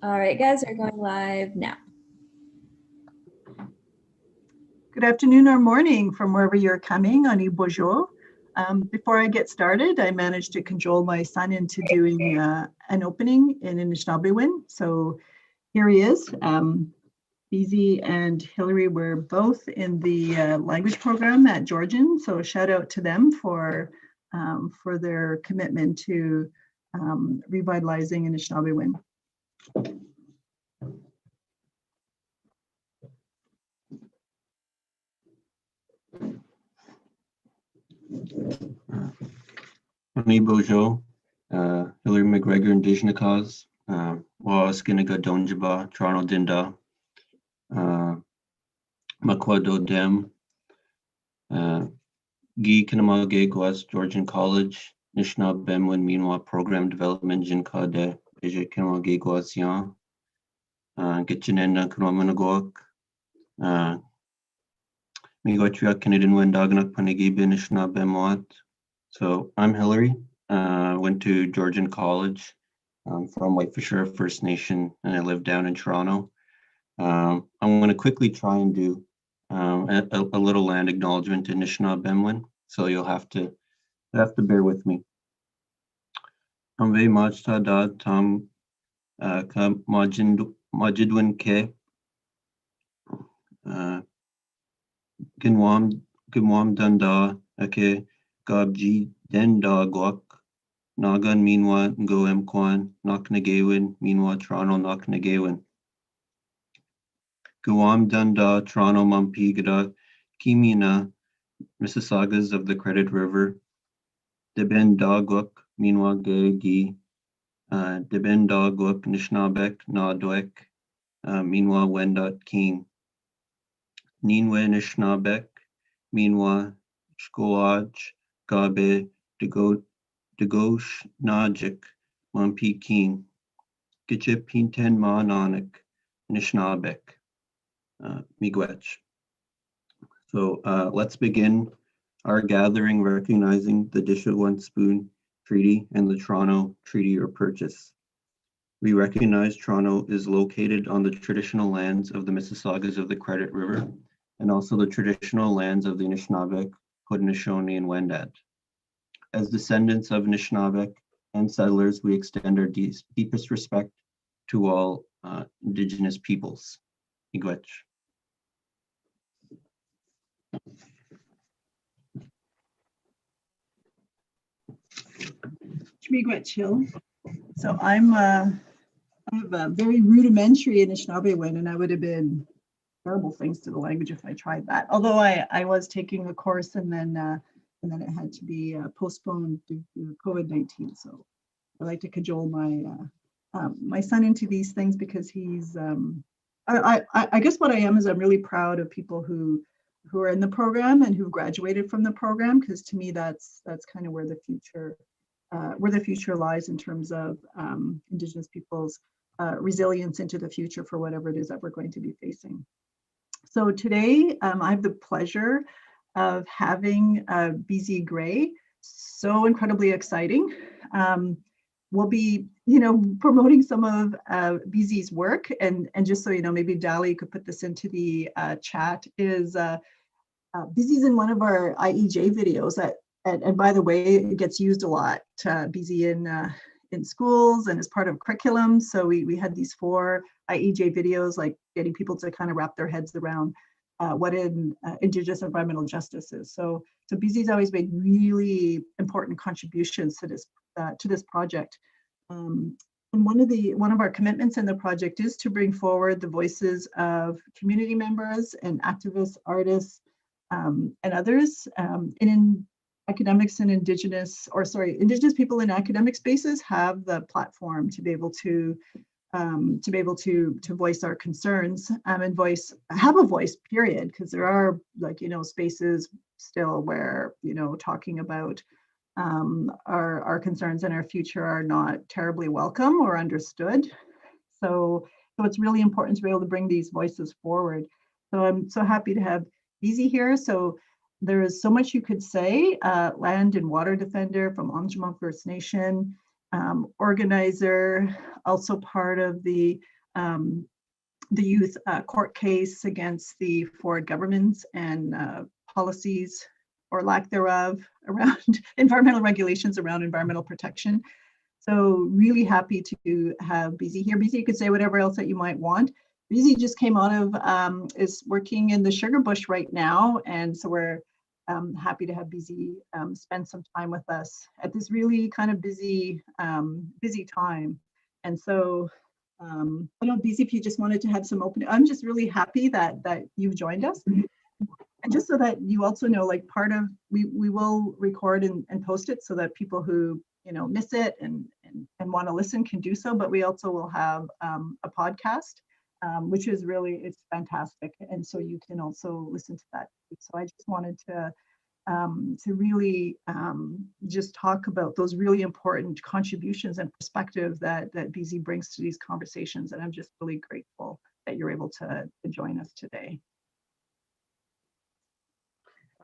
All right, guys, we're going live now. Good afternoon or morning from wherever you're coming. Ani bonjour. Before I get started, I managed to cajole my son into doing an opening in Anishinaabe. So here he is. Beze and Hillary were both in the language program at Georgian. So shout out to them for their commitment to revitalizing Anishinaabe. Ani bonjour. Hillary McGregor, Indigenous cause. Waskinaga Donjaba, Toronto Dinda. Makwado Dem. Gi Kinamage Gwas, Georgian College. Nishna Bemwin Minwa Program Development Jinka de Beze Kinamage Gwas Yan. Gitchinenda Kunamanagok. Migotria Canadian Wendagnak Panigi Nishna Bemwat. So I'm Hillary. Went to Georgian College. I'm from Whitefisher First Nation, and I live down in Toronto. I'm going to quickly try and do a little land acknowledgement in Anishinaabe, so you'll have to bear with me. Amve majta da tam ka majidwin ke ginwam danda ake gabji denda guak. Nagan Minwa Ngo Mkwan Nak Nagawin Minwa Toronto Nak Nagawin. Guam Dunda Toronto Mampigada Kimina Mississaugas of the Credit River. Deben Daguk Minwa Gagi Deben Daguk Nishnabek Nadwek Minwa Wendat King. Ninwe Nishnabek Minwa Shkoaj Gabe Degosh Najik Mampi King Gitche Pinten Ma Nanak Nishnabek Miigwech. So let's begin our gathering recognizing the Dish of One Spoon Treaty and the Toronto Treaty or Purchase. We recognize Toronto is located on the traditional lands of the Mississaugas of the Credit River and also the traditional lands of the Anishinaabe, Haudenosaunee, and Wendat. As descendants of Anishinaabe and settlers, we extend our deepest respect to all Indigenous peoples. Miigwech. Miigwech Hill. So I have a very rudimentary Anishinaabe, and I would have been terrible things to the language if I tried that. Although I was taking a course and then it had to be postponed due to COVID-19. So I like to cajole my son into these things because he's, I guess what I am is I'm really proud of people who are in the program and who've graduated from the program, because to me that's kind of where the future lies in terms of Indigenous people's resilience into the future for whatever it is that we're going to be facing. So today I have the pleasure of having Beze Gray. So incredibly exciting. We'll be, promoting some of Beze's work, and just so you know, maybe Dali could put this into the chat. Is Beze's in one of our IEJ videos that, and by the way, it gets used a lot. Beze in schools and as part of curriculum. So we had these 4 IEJ videos, like getting people to kind of wrap their heads around what Indigenous environmental justice is. So Beze's always made really important contributions to this project. And one of our commitments in the project is to bring forward the voices of community members and activists, artists, and others in academics and Indigenous people in academic spaces have the platform to be able to voice our concerns and have a voice, period, because there are spaces still where talking about our concerns and our future are not terribly welcome or understood. So it's really important to be able to bring these voices forward. So I'm so happy to have Beze here. So there is so much you could say. Land and water defender from Aamjiwnaang First Nation, organizer, also part of the youth court case against the Ford governments and policies or lack thereof around environmental regulations around environmental protection. So really happy to have Beze here. Beze, you could say whatever else that you might want. Beze just came out of, is working in the sugar bush right now. And so we're happy to have Beze spend some time with us at this really kind of busy time. And so I don't know, Beze, if you just wanted to have some opening. I'm just really happy that you've joined us. And just so that you also know, like part of, we will record and post it so that people who, you know, miss it and want to listen can do so, but we also will have a podcast, which is really, it's fantastic. And so you can also listen to that. So I just wanted to really just talk about those really important contributions and perspective that Beze brings to these conversations. And I'm just really grateful that you're able to join us today.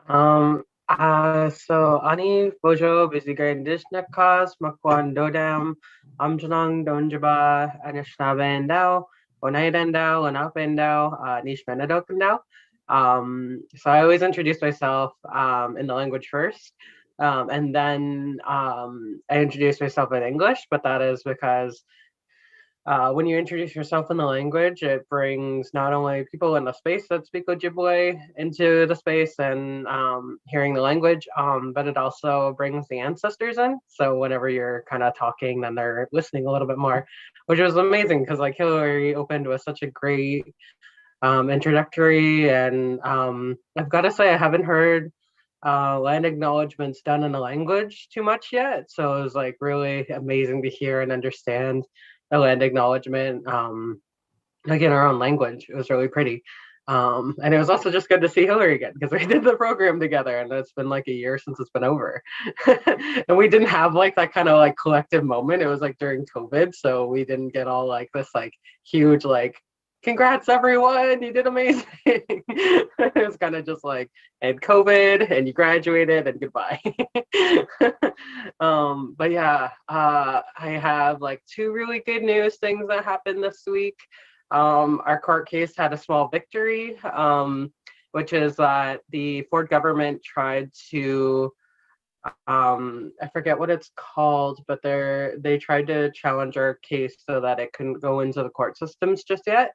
So ani bojo Beze Gray Indigenous makwan dodam Aamjiwnaang donjaba Anishinaabe ndao Onaidan dao Lenape ndao Nishmenadok ndao. So I always introduce myself in the language first, and then I introduce myself in English, but that is because when you introduce yourself in the language, it brings not only people in the space that speak Ojibwe into the space and hearing the language, but it also brings the ancestors in. So whenever you're kind of talking, then they're listening a little bit more, which was amazing because like Hillary opened with such a great introductory, and I've got to say I haven't heard land acknowledgements done in the language too much yet. So it was like really amazing to hear and understand a land acknowledgement like in our own language. It was really pretty. And it was also just good to see Hillary again because we did the program together and it's been like a year since it's been over. And we didn't have like that kind of like collective moment. It was like during COVID. So we didn't get all like this like huge like, congrats everyone, you did amazing. It was kind of just like, and COVID and you graduated and goodbye. But yeah, I have like two really good news things that happened this week. Our court case had a small victory, which is that the Ford government tried to, I forget what it's called, but they tried to challenge our case so that it couldn't go into the court systems just yet.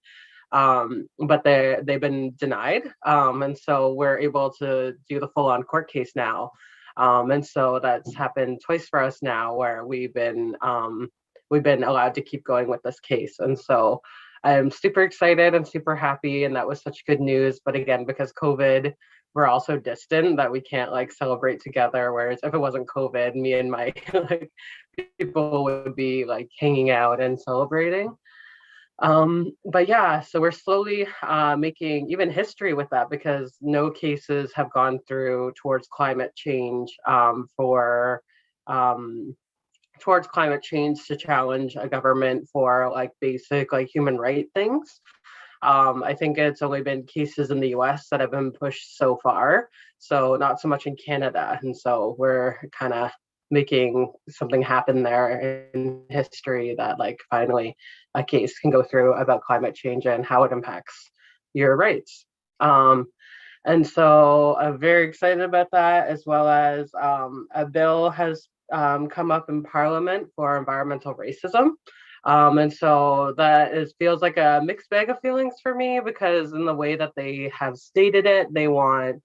But they've been denied. And so we're able to do the full-on court case now. And so that's happened twice for us now where we've been allowed to keep going with this case. And so I'm super excited and super happy. And that was such good news. But again, because COVID, we're all so distant that we can't like celebrate together. Whereas if it wasn't COVID, me and my like, people would be like hanging out and celebrating. But yeah, so we're slowly making even history with that because no cases have gone through towards climate change towards climate change to challenge a government for like basic like human right things. I think it's only been cases in the US that have been pushed so far, so not so much in Canada. And so we're kind of making something happen there in history that like finally a case can go through about climate change and how it impacts your rights. And so I'm very excited about that, as well as a bill has come up in Parliament for environmental racism. And so that feels like a mixed bag of feelings for me because in the way that they have stated it, they want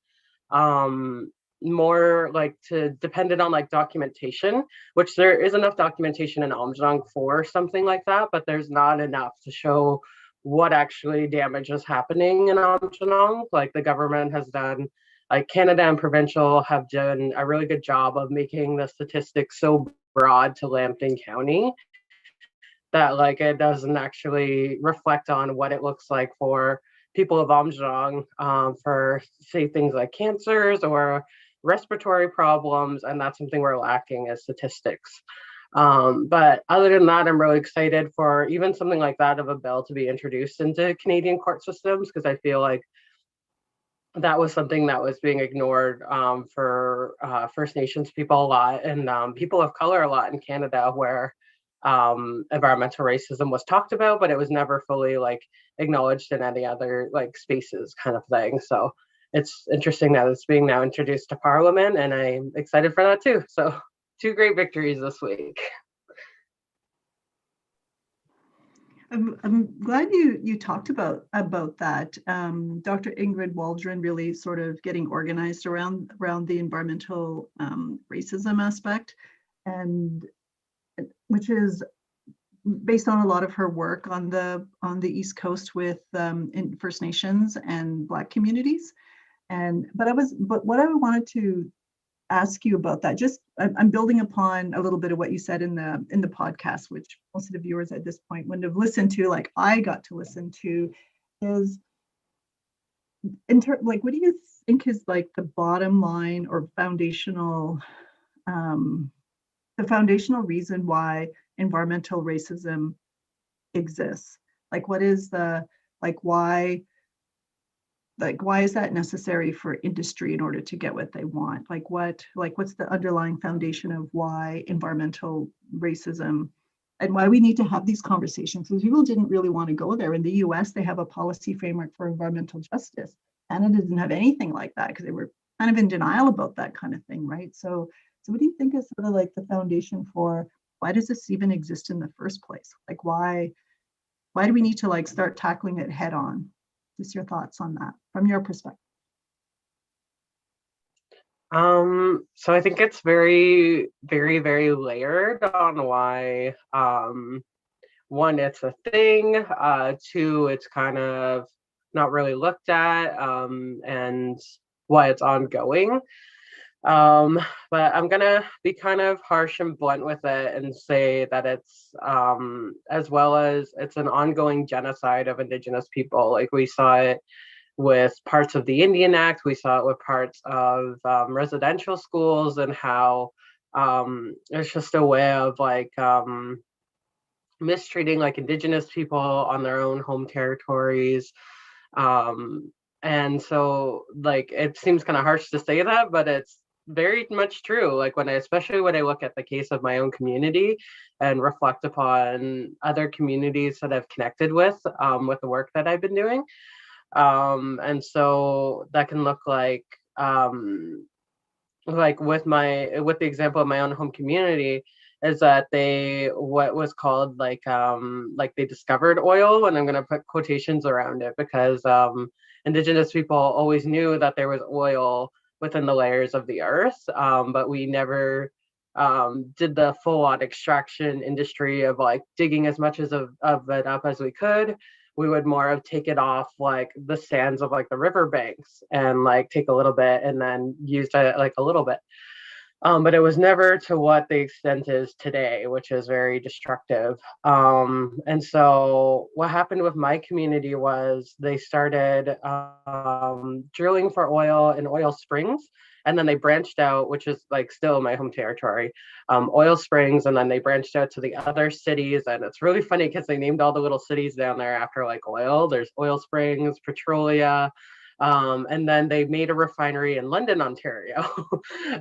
more like to dependent on like documentation, which there is enough documentation in Aamjiwnaang for something like that, but there's not enough to show what actually damage is happening in Aamjiwnaang. Like the government has done, like Canada and provincial have done a really good job of making the statistics so broad to Lambton County that like it doesn't actually reflect on what it looks like for people of Aamjiwnaang for say things like cancers or respiratory problems, and that's something we're lacking as statistics. But other than that, I'm really excited for even something like that of a bill to be introduced into Canadian court systems because I feel like that was something that was being ignored for First Nations people a lot and people of color a lot in Canada, where environmental racism was talked about, but it was never fully like acknowledged in any other like spaces kind of thing. So it's interesting that it's being now introduced to Parliament, and I'm excited for that too. So 2 great victories this week. I'm glad you talked about that. Dr. Ingrid Waldron really sort of getting organized around the environmental racism aspect, and which is based on a lot of her work on the East Coast with in First Nations and Black communities. But what I wanted to ask you about that, just I'm building upon a little bit of what you said in the podcast, which most of the viewers at this point wouldn't have listened to, like I got to listen to, is like, what do you think is like the bottom line or foundational the foundational reason why environmental racism exists? Like, what is the, like, why is that necessary for industry in order to get what they want? What's the underlying foundation of why environmental racism, and why we need to have these conversations? Because people didn't really want to go there. In the US, they have a policy framework for environmental justice. Canada didn't have anything like that because they were kind of in denial about that kind of thing, right? So what do you think is sort of like the foundation for why does this even exist in the first place? Like, why do we need to like start tackling it head on? Just your thoughts on that from your perspective. So I think it's very, very, very layered on why, one, it's a thing, 2, it's kind of not really looked at, and why it's ongoing. But I'm gonna be kind of harsh and blunt with it and say that it's, as well as it's an ongoing genocide of Indigenous people. Like, we saw it with parts of the Indian Act, we saw it with parts of residential schools, and how it's just a way of like mistreating like Indigenous people on their own home territories. And so like, it seems kind of harsh to say that, but it's very much true. Like, especially when I look at the case of my own community and reflect upon other communities that I've connected with the work that I've been doing. And so that can look like with the example of my own home community, is that what was called like they discovered oil, and I'm going to put quotations around it, because Indigenous people always knew that there was oil within the layers of the earth, but we never did the full-on extraction industry of like digging as much of it up as we could. We would more of take it off like the sands of like the riverbanks and like take a little bit and then use it like a little bit. But it was never to what the extent is today, which is very destructive. And so what happened with my community was they started drilling for oil in oil springs, and then they branched out, which is like still my home territory, oil springs, and then they branched out to the other cities. And it's really funny because they named all the little cities down there after like oil. There's Oil Springs, Petrolia, and then they made a refinery in London, Ontario.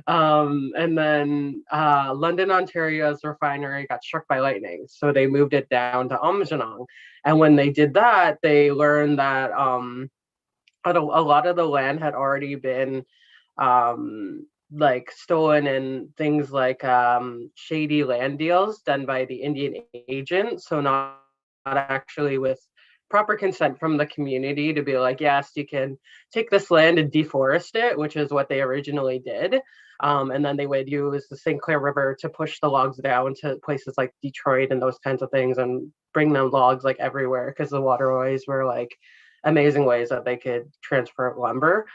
And then London, Ontario's refinery got struck by lightning. So they moved it down to Aamjiwnaang. And when they did that, they learned that a lot of the land had already been like stolen, and things like shady land deals done by the Indian agent. So not actually with proper consent from the community to be like, yes, you can take this land and deforest it, which is what they originally did. And then they would use the St. Clair River to push the logs down to places like Detroit and those kinds of things, and bring them logs like everywhere, because the waterways were like amazing ways that they could transport lumber.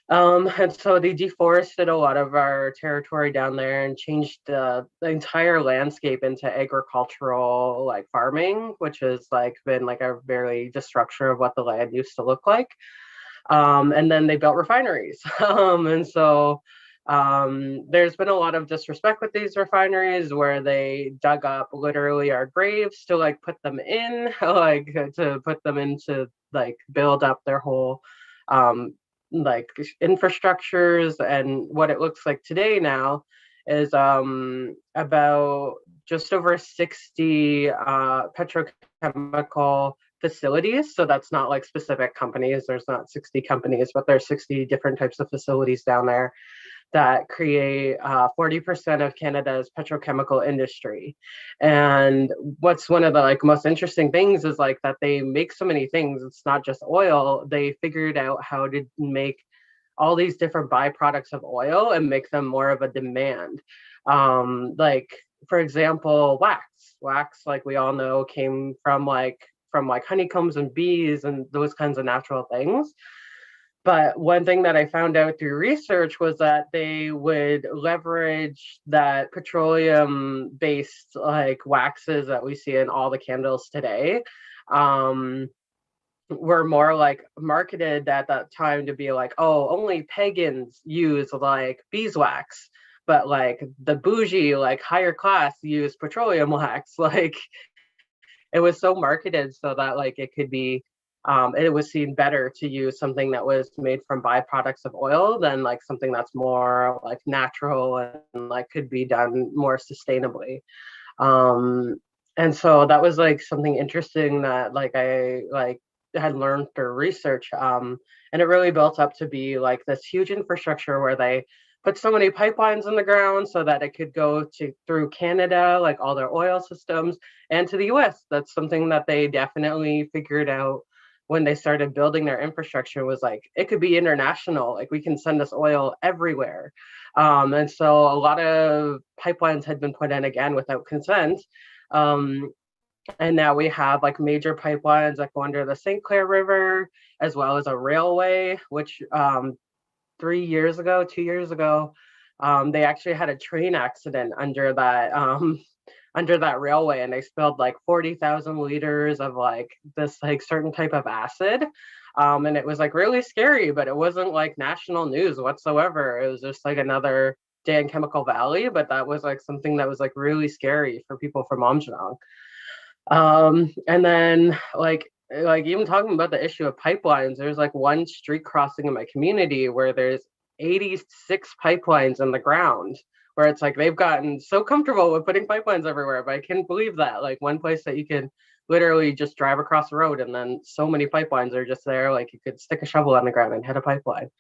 And so they deforested a lot of our territory down there and changed the entire landscape into agricultural like farming, which has like been like a very destruction of what the land used to look like. And then they built refineries. And so there's been a lot of disrespect with these refineries, where they dug up literally our graves to like put them in, like to put them into like build up their whole like infrastructures. And what it looks like today now is about just over 60 petrochemical facilities. So that's not like specific companies. There's not 60 companies, but there's 60 different types of facilities down there that create 40% of Canada's petrochemical industry. And what's one of the like most interesting things is like that they make so many things. It's not just oil. They figured out how to make all these different byproducts of oil and make them more of a demand. Like for example, wax, like we all know, came from honeycombs and bees and those kinds of natural things. But one thing that I found out through research was that they would leverage that petroleum-based like waxes that we see in all the candles today. Were more like marketed at that time to be like, oh, only pagans use like beeswax, but like the bougie, like higher class use petroleum wax. Like it was so marketed so that like it could be it was seen better to use something that was made from byproducts of oil than like something that's more like natural and like could be done more sustainably. And so that was like something interesting that like I like had learned through research. And it really built up to be like this huge infrastructure where they put so many pipelines in the ground so that it could go to through Canada, like all their oil systems, and to the US. That's something that they definitely figured out when they started building their infrastructure, was like, it could be international, like we can send this oil everywhere. And so a lot of pipelines had been put in again without consent. And now we have like major pipelines that go under the St. Clair River, as well as a railway, which 2 years ago, they actually had a train accident under that railway, and they spilled like 40,000 liters of like this like certain type of acid. And it was like really scary, but it wasn't like national news whatsoever. It was just like another day in Chemical Valley, but that was like something that was like really scary for people from Aamjiwnaang. And then like even talking about the issue of pipelines, there's like one street crossing in my community where there's 86 pipelines in the ground, where it's like they've gotten so comfortable with putting pipelines everywhere. But I can't believe that, like one place that you can literally just drive across the road and then so many pipelines are just there, like you could stick a shovel on the ground and hit a pipeline.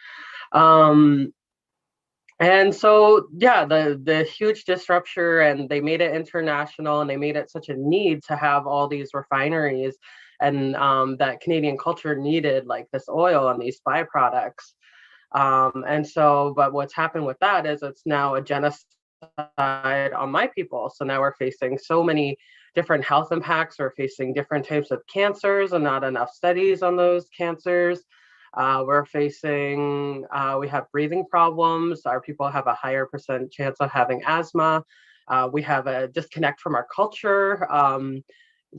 And so, yeah, the huge disruption, and they made it international, and they made it such a need to have all these refineries, and that Canadian culture needed like this oil and these byproducts. And so, but what's happened with that is it's now a genocide on my people. So now we're facing so many different health impacts. We're facing different types of cancers and not enough studies on those cancers. We're facing, we have breathing problems. Our people have a higher percent chance of having asthma. We have a disconnect from our culture.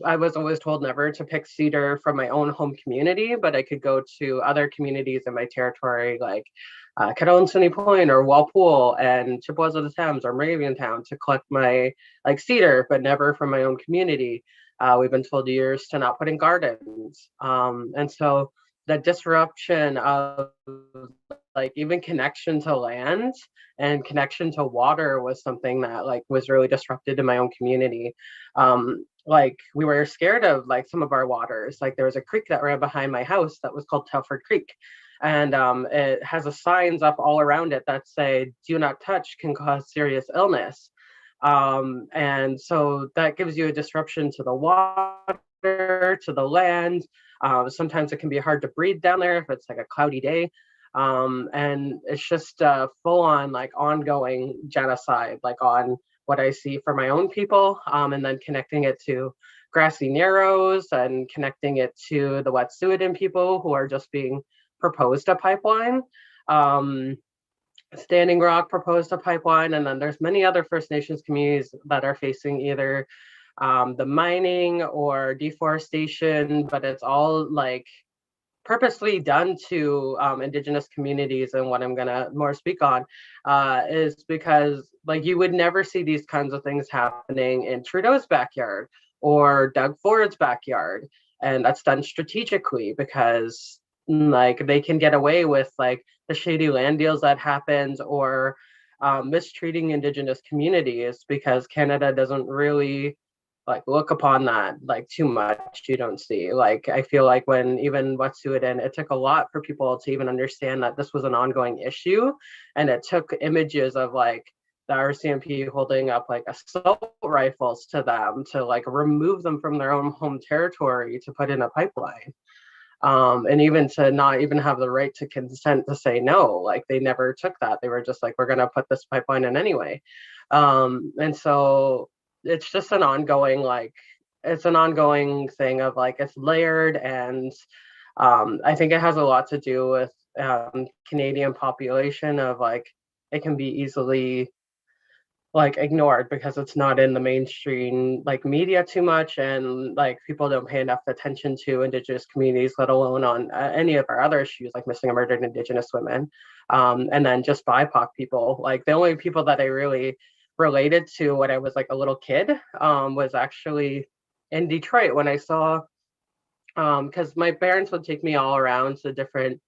I was always told never to pick cedar from my own home community, but I could go to other communities in my territory, like Caron Sunny Point or Walpole and Chippewas of the Thames or Moraviantown, to collect my like cedar, but never from my own community. We've been told years to not put in gardens. And so the disruption of like even connection to land and connection to water was something that like was really disrupted in my own community. Like we were scared of like some of our waters. Like there was a creek that ran behind my house that was called Telford Creek. And it has a signs up all around it that say, do not touch, can cause serious illness. And so that gives you a disruption to the water, to the land. Sometimes it can be hard to breathe down there if it's like a cloudy day. And it's just full on like ongoing genocide, like on what I see for my own people, and then connecting it to Grassy Narrows and connecting it to the Wet'suwet'en people who are just being proposed a pipeline. Standing Rock proposed a pipeline, and then there's many other First Nations communities that are facing either the mining or deforestation, but it's all like purposely done to Indigenous communities. And what I'm gonna more speak on is because like you would never see these kinds of things happening in Trudeau's backyard or Doug Ford's backyard. And that's done strategically because like they can get away with like the shady land deals that happens, or mistreating Indigenous communities, because Canada doesn't really like look upon that like too much. You don't see, like, I feel like when even Wet'suwet'en, it took a lot for people to even understand that this was an ongoing issue, and it took images of like the RCMP holding up like assault rifles to them to like remove them from their own home territory to put in a pipeline. And even to not even have the right to consent to say no, like they never took that. They were just like, we're going to put this pipeline in anyway. And so it's just an ongoing, like, it's an ongoing thing of like, it's layered. And I think it has a lot to do with Canadian population of like, it can be easily like ignored because it's not in the mainstream like media too much, and like people don't pay enough attention to Indigenous communities, let alone on any of our other issues like missing and murdered Indigenous women, and then just BIPOC people. Like the only people that I really related to when I was like a little kid was actually in Detroit when I saw, because my parents would take me all around to different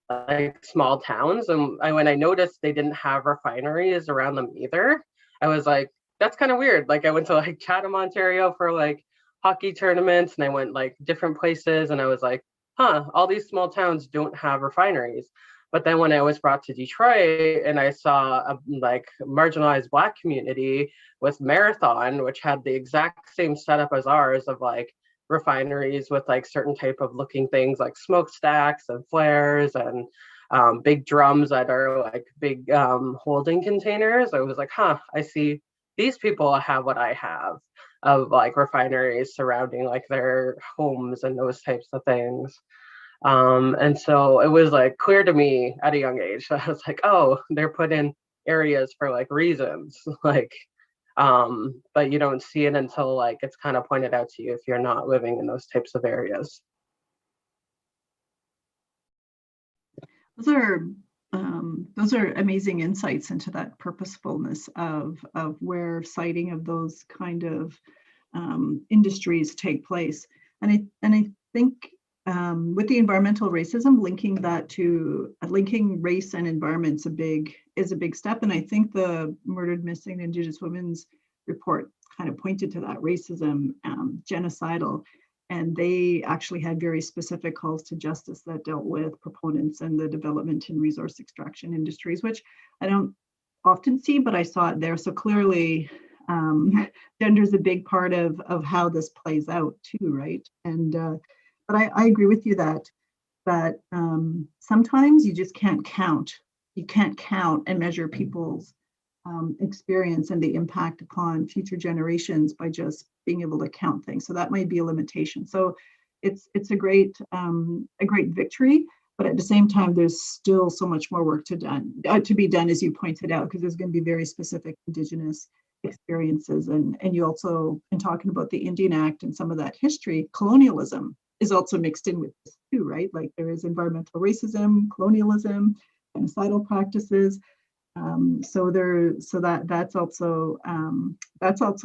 like small towns, and when I noticed they didn't have refineries around them either, I was like, that's kind of weird. Like I went to like Chatham, Ontario for like hockey tournaments, and I went like different places, and I was like, huh, all these small towns don't have refineries. But then when I was brought to Detroit and I saw a like marginalized Black community with Marathon, which had the exact same setup as ours of like refineries with like certain type of looking things like smokestacks and flares and big drums that are like big holding containers. I was like, huh, I see these people have what I have of like refineries surrounding like their homes and those types of things. And so it was like clear to me at a young age. I was like, oh, they're put in areas for like reasons, like, but you don't see it until like it's kind of pointed out to you if you're not living in those types of areas. Those are amazing insights into that purposefulness of where siting of those kind of industries take place. And I think with the environmental racism, linking race and environment is a big step. And I think the Murdered Missing Indigenous Women's report kind of pointed to that racism, genocidal. And they actually had very specific calls to justice that dealt with proponents and the development in resource extraction industries, which I don't often see, but I saw it there. So clearly, gender is a big part of how this plays out too, right? And but I agree with you that sometimes you just can't count. You can't count and measure people's experience and the impact upon future generations by just being able to count things. So that might be a limitation. So it's a great victory, but at the same time, there's still so much more work to be done, as you pointed out, because there's going to be very specific Indigenous experiences. And you also, in talking about the Indian Act and some of that history, colonialism is also mixed in with this too, right? Like there is environmental racism, colonialism, genocidal practices. So that's also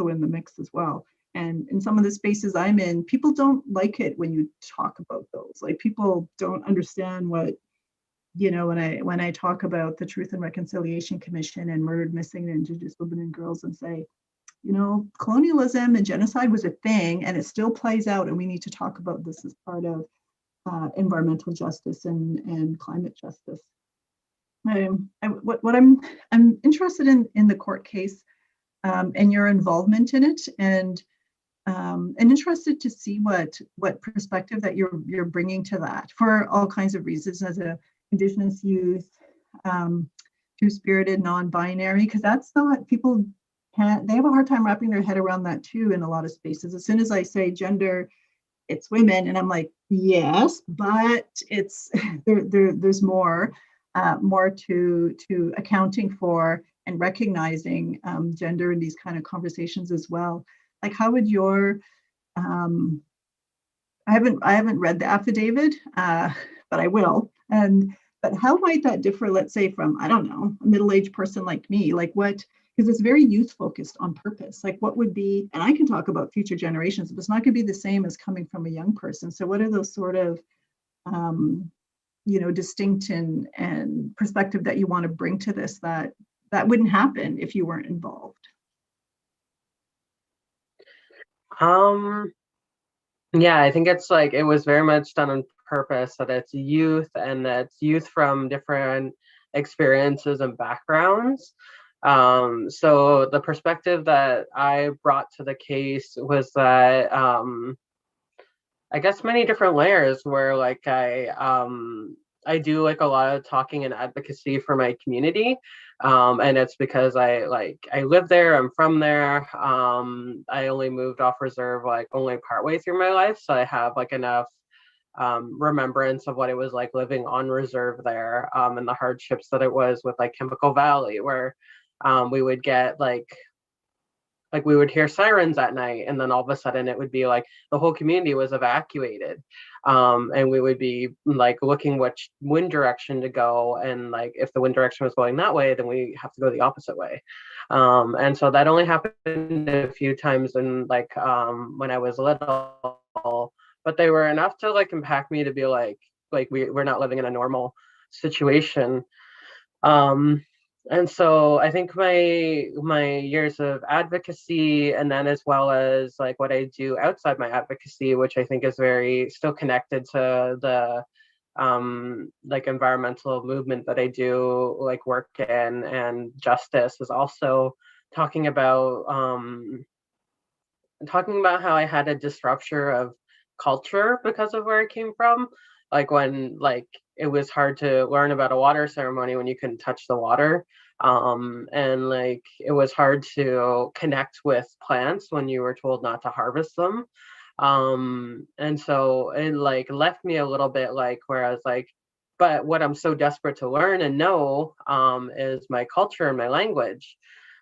in the mix as well. And in some of the spaces I'm in, people don't like it when you talk about those. Like people don't understand what, when I talk about the Truth and Reconciliation Commission and Murdered Missing Indigenous Women and Girls and say, colonialism and genocide was a thing and it still plays out, and we need to talk about this as part of environmental justice and climate justice. What I'm interested in the court case and your involvement in it, and interested to see what perspective that you're bringing to that for all kinds of reasons as a Indigenous youth, two-spirited, non-binary, because that's not, people can't, they have a hard time wrapping their head around that too in a lot of spaces. As soon as I say gender, it's women, and I'm like, yes, but it's there's more to accounting for and recognizing gender in these kind of conversations as well. Like, how would your I haven't read the affidavit, but I will. But how might that differ, let's say, from, I don't know, a middle-aged person like me? Like what, because it's very youth focused on purpose. Like what would be, and I can talk about future generations, but it's not going to be the same as coming from a young person. So what are those sort of, distinct and perspective that you want to bring to this that that wouldn't happen if you weren't involved? Yeah, I think it's like it was very much done on purpose, that it's youth and that's youth from different experiences and backgrounds. So the perspective that I brought to the case was that I guess many different layers where like I do like a lot of talking and advocacy for my community. And it's because I live there, I'm from there. I only moved off reserve like only partway through my life. So I have like enough remembrance of what it was like living on reserve there, and the hardships that it was with like Chemical Valley, where we would get like we would hear sirens at night, and then all of a sudden it would be like the whole community was evacuated, and we would be like looking which wind direction to go, and like if the wind direction was going that way, then we have to go the opposite way. And so that only happened a few times in like when I was little, but they were enough to like impact me to be like we're not living in a normal situation. And so I think my years of advocacy, and then as well as like what I do outside my advocacy, which I think is very still connected to the like environmental movement that I do like work in, and justice, is also talking about how I had a disruption of culture because of where I came from. Like when like it was hard to learn about a water ceremony when you couldn't touch the water. And like it was hard to connect with plants when you were told not to harvest them. And so it like left me a little bit like where I was like, but what I'm so desperate to learn and know is my culture and my language.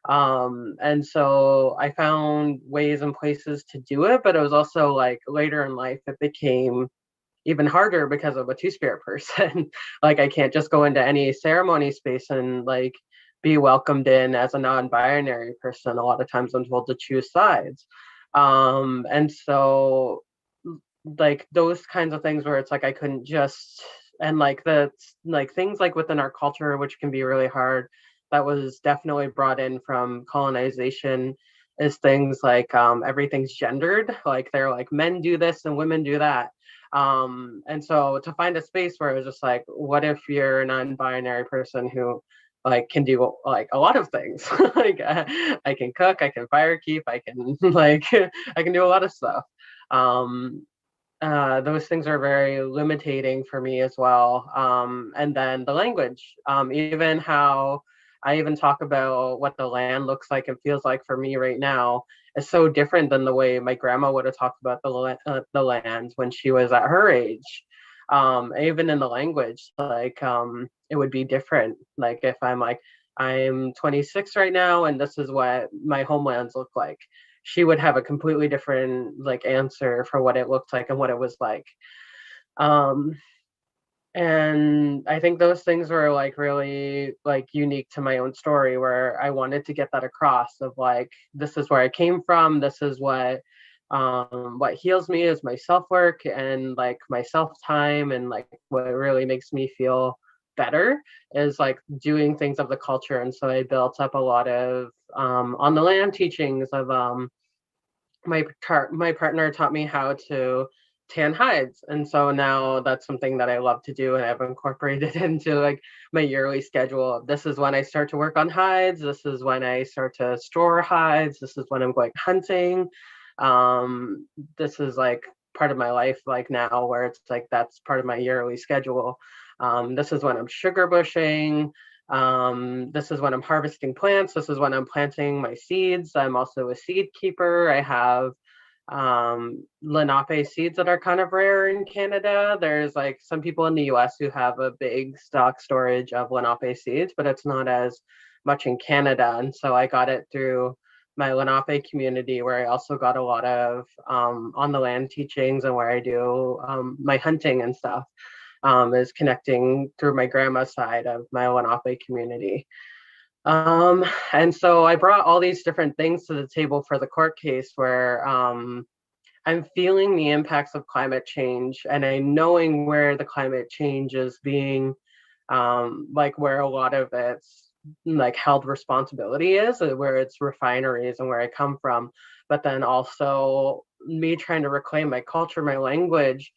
And so I found ways and places to do it, but it was also like later in life it became even harder because I'm a two-spirit person. Like I can't just go into any ceremony space and like be welcomed in as a non-binary person. A lot of times I'm told to choose sides. And so like those kinds of things where it's like I couldn't just, and like the like things like within our culture, which can be really hard, that was definitely brought in from colonization, is things like everything's gendered. Like they're like men do this and women do that. And so to find a space where it was just like, what if you're a non-binary person who like can do like a lot of things? Like I can cook, I can fire keep, I can like I can do a lot of stuff. Those things are very limiting for me as well. And then the language, even how I even talk about what the land looks like and feels like for me right now is so different than the way my grandma would have talked about the land when she was at her age. Even in the language, like it would be different. Like if I'm like, I'm 26 right now, and this is what my homelands look like, she would have a completely different like answer for what it looked like and what it was like. And I think those things were like really like unique to my own story, where I wanted to get that across of like, this is where I came from, this is what heals me is my self-work and like my self-time, and like what really makes me feel better is like doing things of the culture. And so I built up a lot of on the land teachings of my partner taught me how to tan hides, and so now that's something that I love to do, and I've incorporated into like my yearly schedule. This is when I start to work on hides, this is when I start to store hides, this is when I'm going hunting. This is like part of my life like now, where it's like that's part of my yearly schedule. This is when I'm sugar bushing. This is when I'm harvesting plants. This is when I'm planting my seeds. I'm also a seed keeper. I have Lenape seeds that are kind of rare in Canada. There's like some people in the US who have a big stock storage of Lenape seeds, but it's not as much in Canada. And so I got it through my Lenape community, where I also got a lot of on the land teachings, and where I do my hunting and stuff. Is connecting through my grandma's side of my Lenape community. And so I brought all these different things to the table for the court case, where I'm feeling the impacts of climate change, and I knowing where the climate change is being like where a lot of it's like held responsibility is, where it's refineries and where I come from, but then also me trying to reclaim my culture, my language,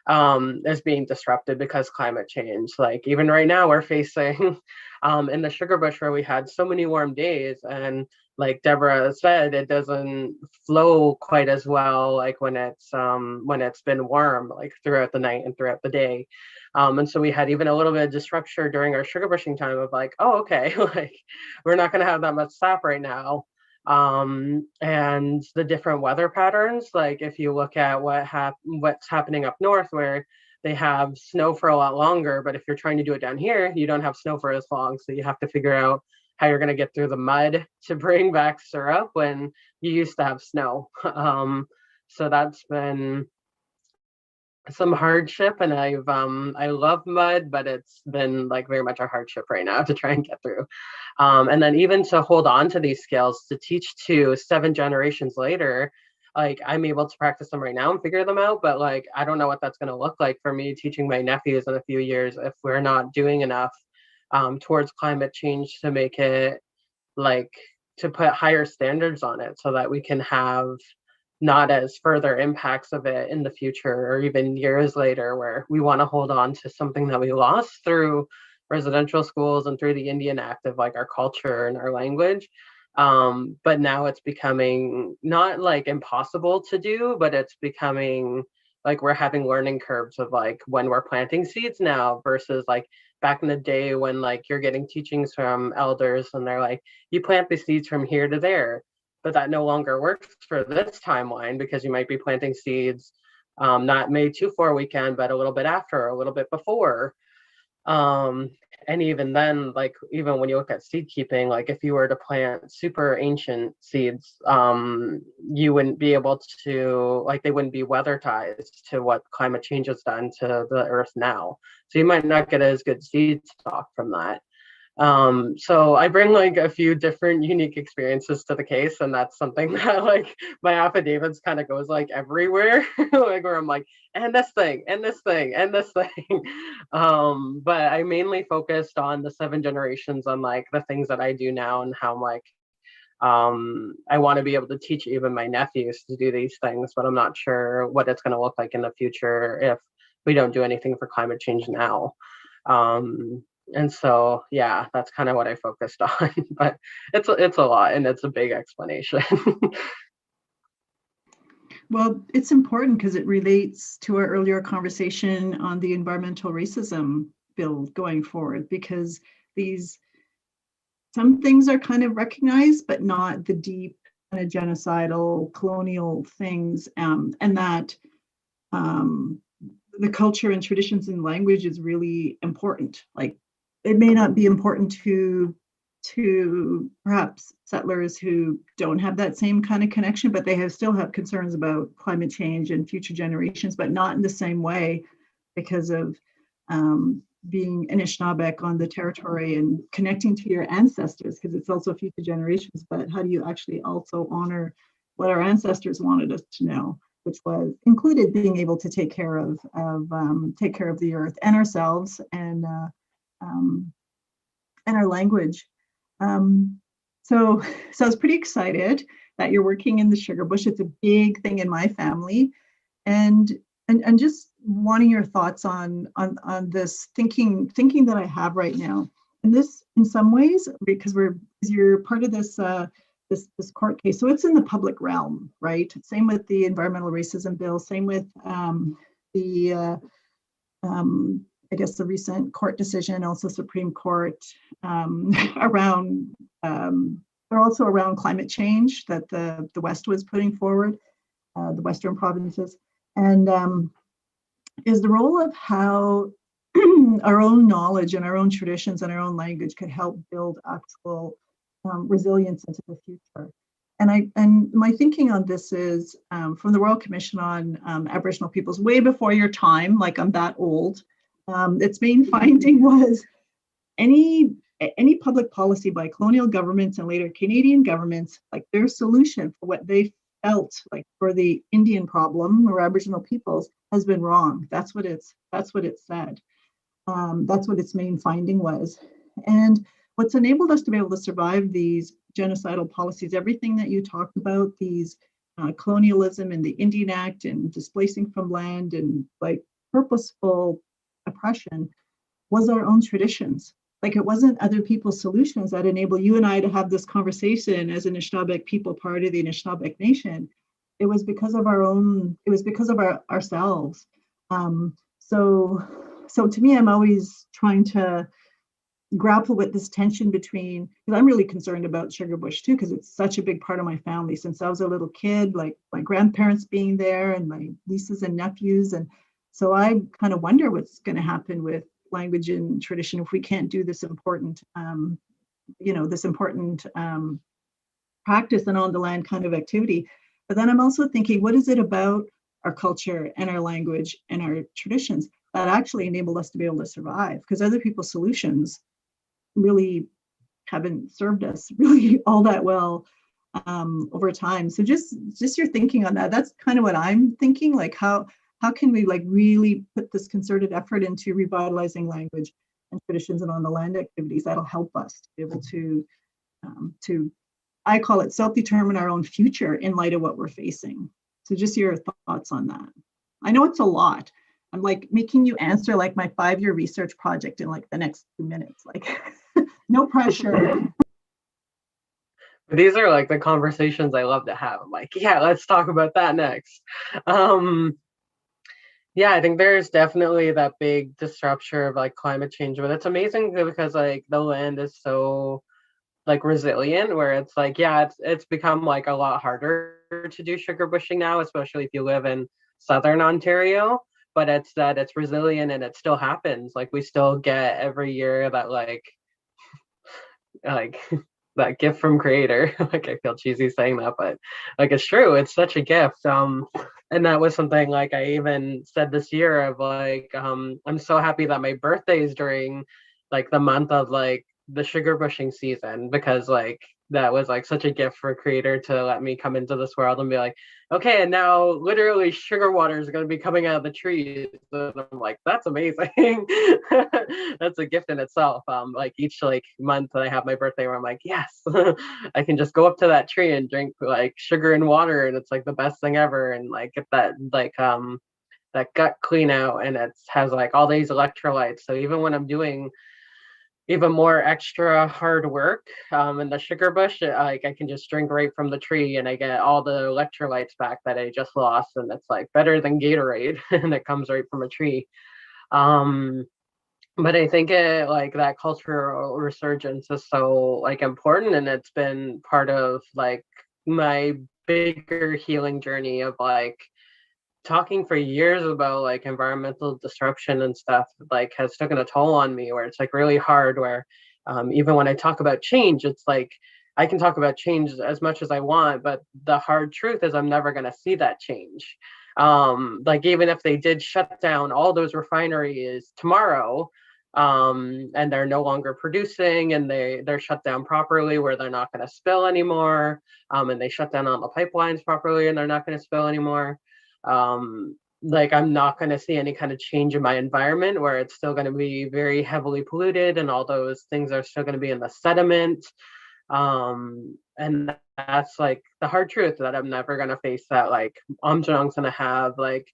is being disrupted because climate change. Like even right now we're facing in the sugar bush where we had so many warm days, and like Deborah said, it doesn't flow quite as well like when it's been warm, like throughout the night and throughout the day. And so we had even a little bit of disruption during our sugar bushing time of like, oh, okay, like we're not going to have that much sap right now. And the different weather patterns, like if you look at what's happening up north where they have snow for a lot longer, but if you're trying to do it down here, you don't have snow for as long. So you have to figure out how you're going to get through the mud to bring back syrup when you used to have snow. So that's been some hardship, and I love mud, but it's been like very much a hardship right now to try and get through. And then even to hold on to these skills to teach to 7 generations later, like I'm able to practice them right now and figure them out, but like I don't know what that's going to look like for me teaching my nephews in a few years if we're not doing enough towards climate change to make it like to put higher standards on it so that we can have not as further impacts of it in the future or even years later, where we want to hold on to something that we lost through residential schools and through the Indian Act of like our culture and our language. But now it's becoming not like impossible to do, but it's becoming like we're having learning curves of like when we're planting seeds now versus like back in the day when like you're getting teachings from elders and they're like, you plant the seeds from here to there. But that no longer works for this timeline because you might be planting seeds not May 2-4 weekend, but a little bit after, or a little bit before. And even then, like even when you look at seed keeping, like if you were to plant super ancient seeds, you wouldn't be able to, like they wouldn't be weather ties to what climate change has done to the earth now. So you might not get as good seed stock from that. So I bring like a few different unique experiences to the case, and that's something that like my affidavits kind of goes like everywhere, like where I'm like, and this thing, and this thing, and this thing. But I mainly focused on the 7 generations on like the things that I do now and how like I want to be able to teach even my nephews to do these things, but I'm not sure what it's going to look like in the future if we don't do anything for climate change now. And so, yeah, that's kind of what I focused on, but it's a lot and it's a big explanation. Well, it's important because it relates to our earlier conversation on the environmental racism bill going forward, because some things are kind of recognized, but not the deep kind of genocidal colonial things, and that the culture and traditions and language is really important. Like it may not be important to perhaps settlers who don't have that same kind of connection, but they still have concerns about climate change and future generations, but not in the same way because of being Anishinaabe on the territory and connecting to your ancestors, because it's also future generations. But how do you actually also honor what our ancestors wanted us to know, which was included being able to take care of the earth and ourselves and our language. So I was pretty excited that you're working in the sugar bush. It's a big thing in my family, and just wanting your thoughts on this thinking that I have right now. And this, in some ways, because you're part of this this court case, so it's in the public realm, right? Same with the environmental racism bill. Same with I guess the recent court decision, also Supreme Court, around they're also around climate change that the West was putting forward, the Western provinces, and is the role of how our own knowledge and our own traditions and our own language could help build actual resilience into the future. And my thinking on this is from the Royal Commission on Aboriginal Peoples, way before your time, like I'm that old. Its main finding was any public policy by colonial governments and later Canadian governments, like their solution for what they felt like for the Indian problem or Aboriginal peoples has been wrong. That's what it said. That's what its main finding was. And what's enabled us to be able to survive these genocidal policies, everything that you talked about, these colonialism and the Indian Act and displacing from land and like purposeful oppression, was our own traditions. Like it wasn't other people's solutions that enable you and I to have this conversation as an Anishinaabe people, part of the Anishinaabe Nation. It was because of our own, it was because of ourselves. So to me, I'm always trying to grapple with this tension between, because I'm really concerned about sugar bush too, because it's such a big part of my family since I was a little kid, like my grandparents being there and my nieces and nephews. And so I kind of wonder what's going to happen with language and tradition if we can't do this important, practice and on the land kind of activity. But then I'm also thinking, what is it about our culture and our language and our traditions that actually enabled us to be able to survive? Because other people's solutions really haven't served us really all that well over time. So just your thinking on that. That's kind of what I'm thinking. Like how can we like really put this concerted effort into revitalizing language and traditions and on the land activities that'll help us to be able to I call it self-determine our own future in light of what we're facing. So just your thoughts on that. I know it's a lot. I'm like making you answer like my 5-year research project in like the next 2 minutes, like no pressure. These are like the conversations I love to have. I'm like, yeah, let's talk about that next. Yeah, I think there's definitely that big disruption of like climate change, but it's amazing because like the land is so like resilient, where it's like, yeah, it's become like a lot harder to do sugar bushing now, especially if you live in southern Ontario. But it's that it's resilient and it still happens. Like we still get every year that like that gift from creator. Like I feel cheesy saying that, but like it's true. It's such a gift. And that was something like I even said this year of like I'm so happy that my birthday is during like the month of like the sugar bushing season, because like that was like such a gift for a creator to let me come into this world and be like, okay, and now literally sugar water is going to be coming out of the trees. And I'm like, that's amazing. That's a gift in itself. Like each like month that I have my birthday where I'm like, yes, I can just go up to that tree and drink like sugar and water, and it's like the best thing ever, and like get that like that gut clean out, and it has like all these electrolytes. So even when I'm doing even more extra hard work in the sugar bush, like I can just drink right from the tree and I get all the electrolytes back that I just lost, and it's like better than Gatorade and it comes right from a tree. But I think it like that cultural resurgence is so like important, and it's been part of like my bigger healing journey of like talking for years about like environmental disruption and stuff like has taken a toll on me, where it's like really hard, where even when I talk about change, it's like I can talk about change as much as I want, but the hard truth is I'm never going to see that change. Like even if they did shut down all those refineries tomorrow, and they're no longer producing, and they're shut down properly where they're not going to spill anymore, and they shut down all the pipelines properly and they're not going to spill anymore, like I'm not going to see any kind of change in my environment, where it's still going to be very heavily polluted and all those things are still going to be in the sediment. And that's like the hard truth, that I'm never going to face that like Aamjiwnaang's going to have like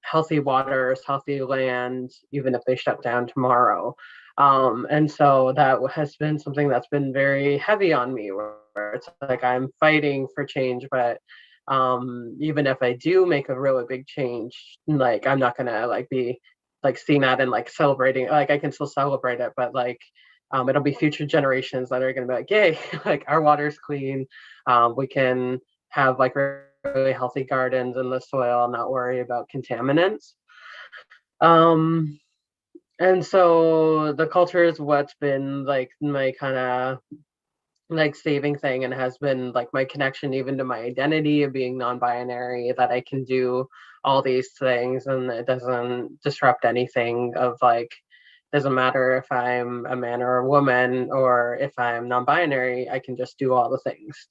healthy waters, healthy land, even if they shut down tomorrow. And so that has been something that's been very heavy on me, where it's like I'm fighting for change, but even if I do make a really big change, like I'm not gonna like be like seeing that and like celebrating. Like I can still celebrate it, but like it'll be future generations that are gonna be like, yay, like our water's clean. We can have like really healthy gardens in the soil, not worry about contaminants. And so the culture is what's been like my kind of like saving thing, and has been like my connection even to my identity of being non-binary, that I can do all these things and it doesn't disrupt anything of like, doesn't matter if I'm a man or a woman or if I'm non-binary, I can just do all the things.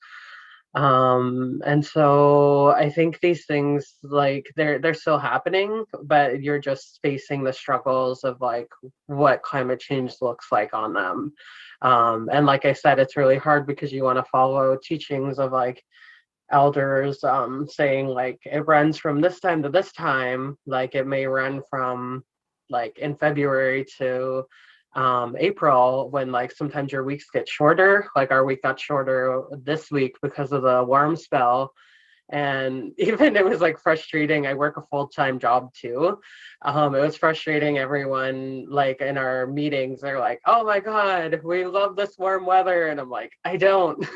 And so I think these things, like, they're still happening, but you're just facing the struggles of like what climate change looks like on them. And like I said, it's really hard because you want to follow teachings of like elders, saying like it runs from this time to this time. Like it may run from like in February to April, when like sometimes your weeks get shorter. Like our week got shorter this week because of the warm spell. And even it was like frustrating. I work a full-time job too. It was frustrating. Everyone like in our meetings, they're like, oh my God, we love this warm weather. And I'm like, I don't.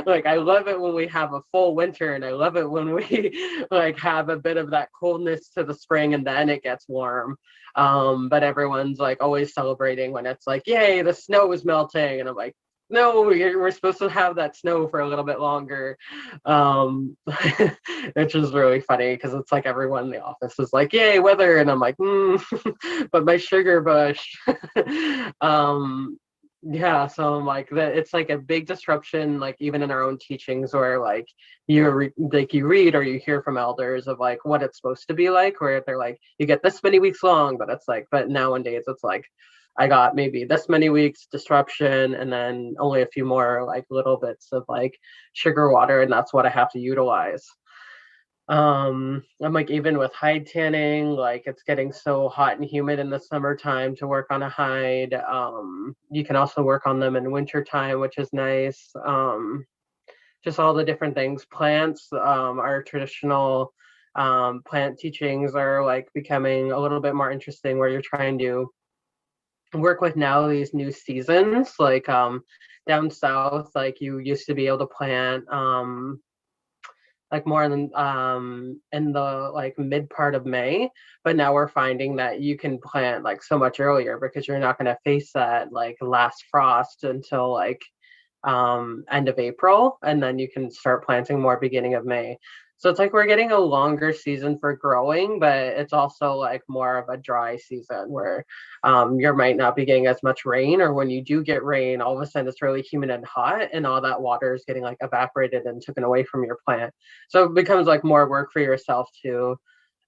Like I love it when we have a full winter, and I love it when we like have a bit of that coolness to the spring and then it gets warm. But everyone's like always celebrating when it's like, yay, the snow is melting. And I'm like, no, we're supposed to have that snow for a little bit longer. Which is really funny because it's like everyone in the office is like, yay, weather. And I'm like, but my sugar bush. Yeah, so I'm like that. It's like a big disruption, like even in our own teachings, where like you read or you hear from elders of like what it's supposed to be like, where they're like, you get this many weeks long, but it's like, but nowadays it's like, I got maybe this many weeks disruption and then only a few more like little bits of like sugar water, and that's what I have to utilize. I'm like, even with hide tanning, like it's getting so hot and humid in the summertime to work on a hide. You can also work on them in wintertime, which is nice. Just all the different things. Plants, our traditional plant teachings are like becoming a little bit more interesting, where you're trying to work with now these new seasons. Like down south, like you used to be able to plant like more in the like mid part of May, but now we're finding that you can plant like so much earlier because you're not going to face that like last frost until like end of April, and then you can start planting more beginning of May. So it's like we're getting a longer season for growing, but it's also like more of a dry season where you might not be getting as much rain, or when you do get rain, all of a sudden it's really humid and hot, and all that water is getting like evaporated and taken away from your plant. So it becomes like more work for yourself to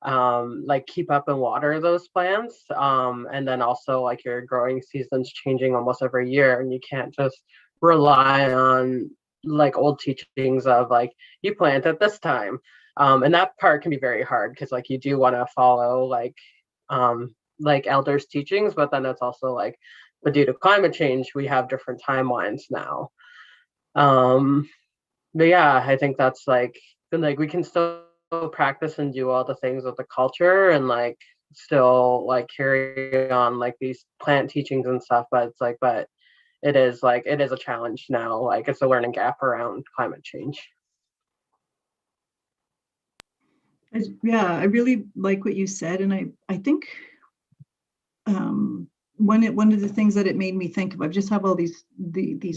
like keep up and water those plants. And then also like your growing season's changing almost every year, and you can't just rely on like old teachings of like you plant at this time. And that part can be very hard because like you do want to follow like elders teachings, but then it's also like, but due to climate change we have different timelines now. But yeah, I think that's like we can still practice and do all the things with the culture and like still like carry on like these plant teachings and stuff, but it's like, but it is a challenge now. Like it's a learning gap around climate change. Yeah, I really like what you said, and I think one of the things that it made me think of, I just have all these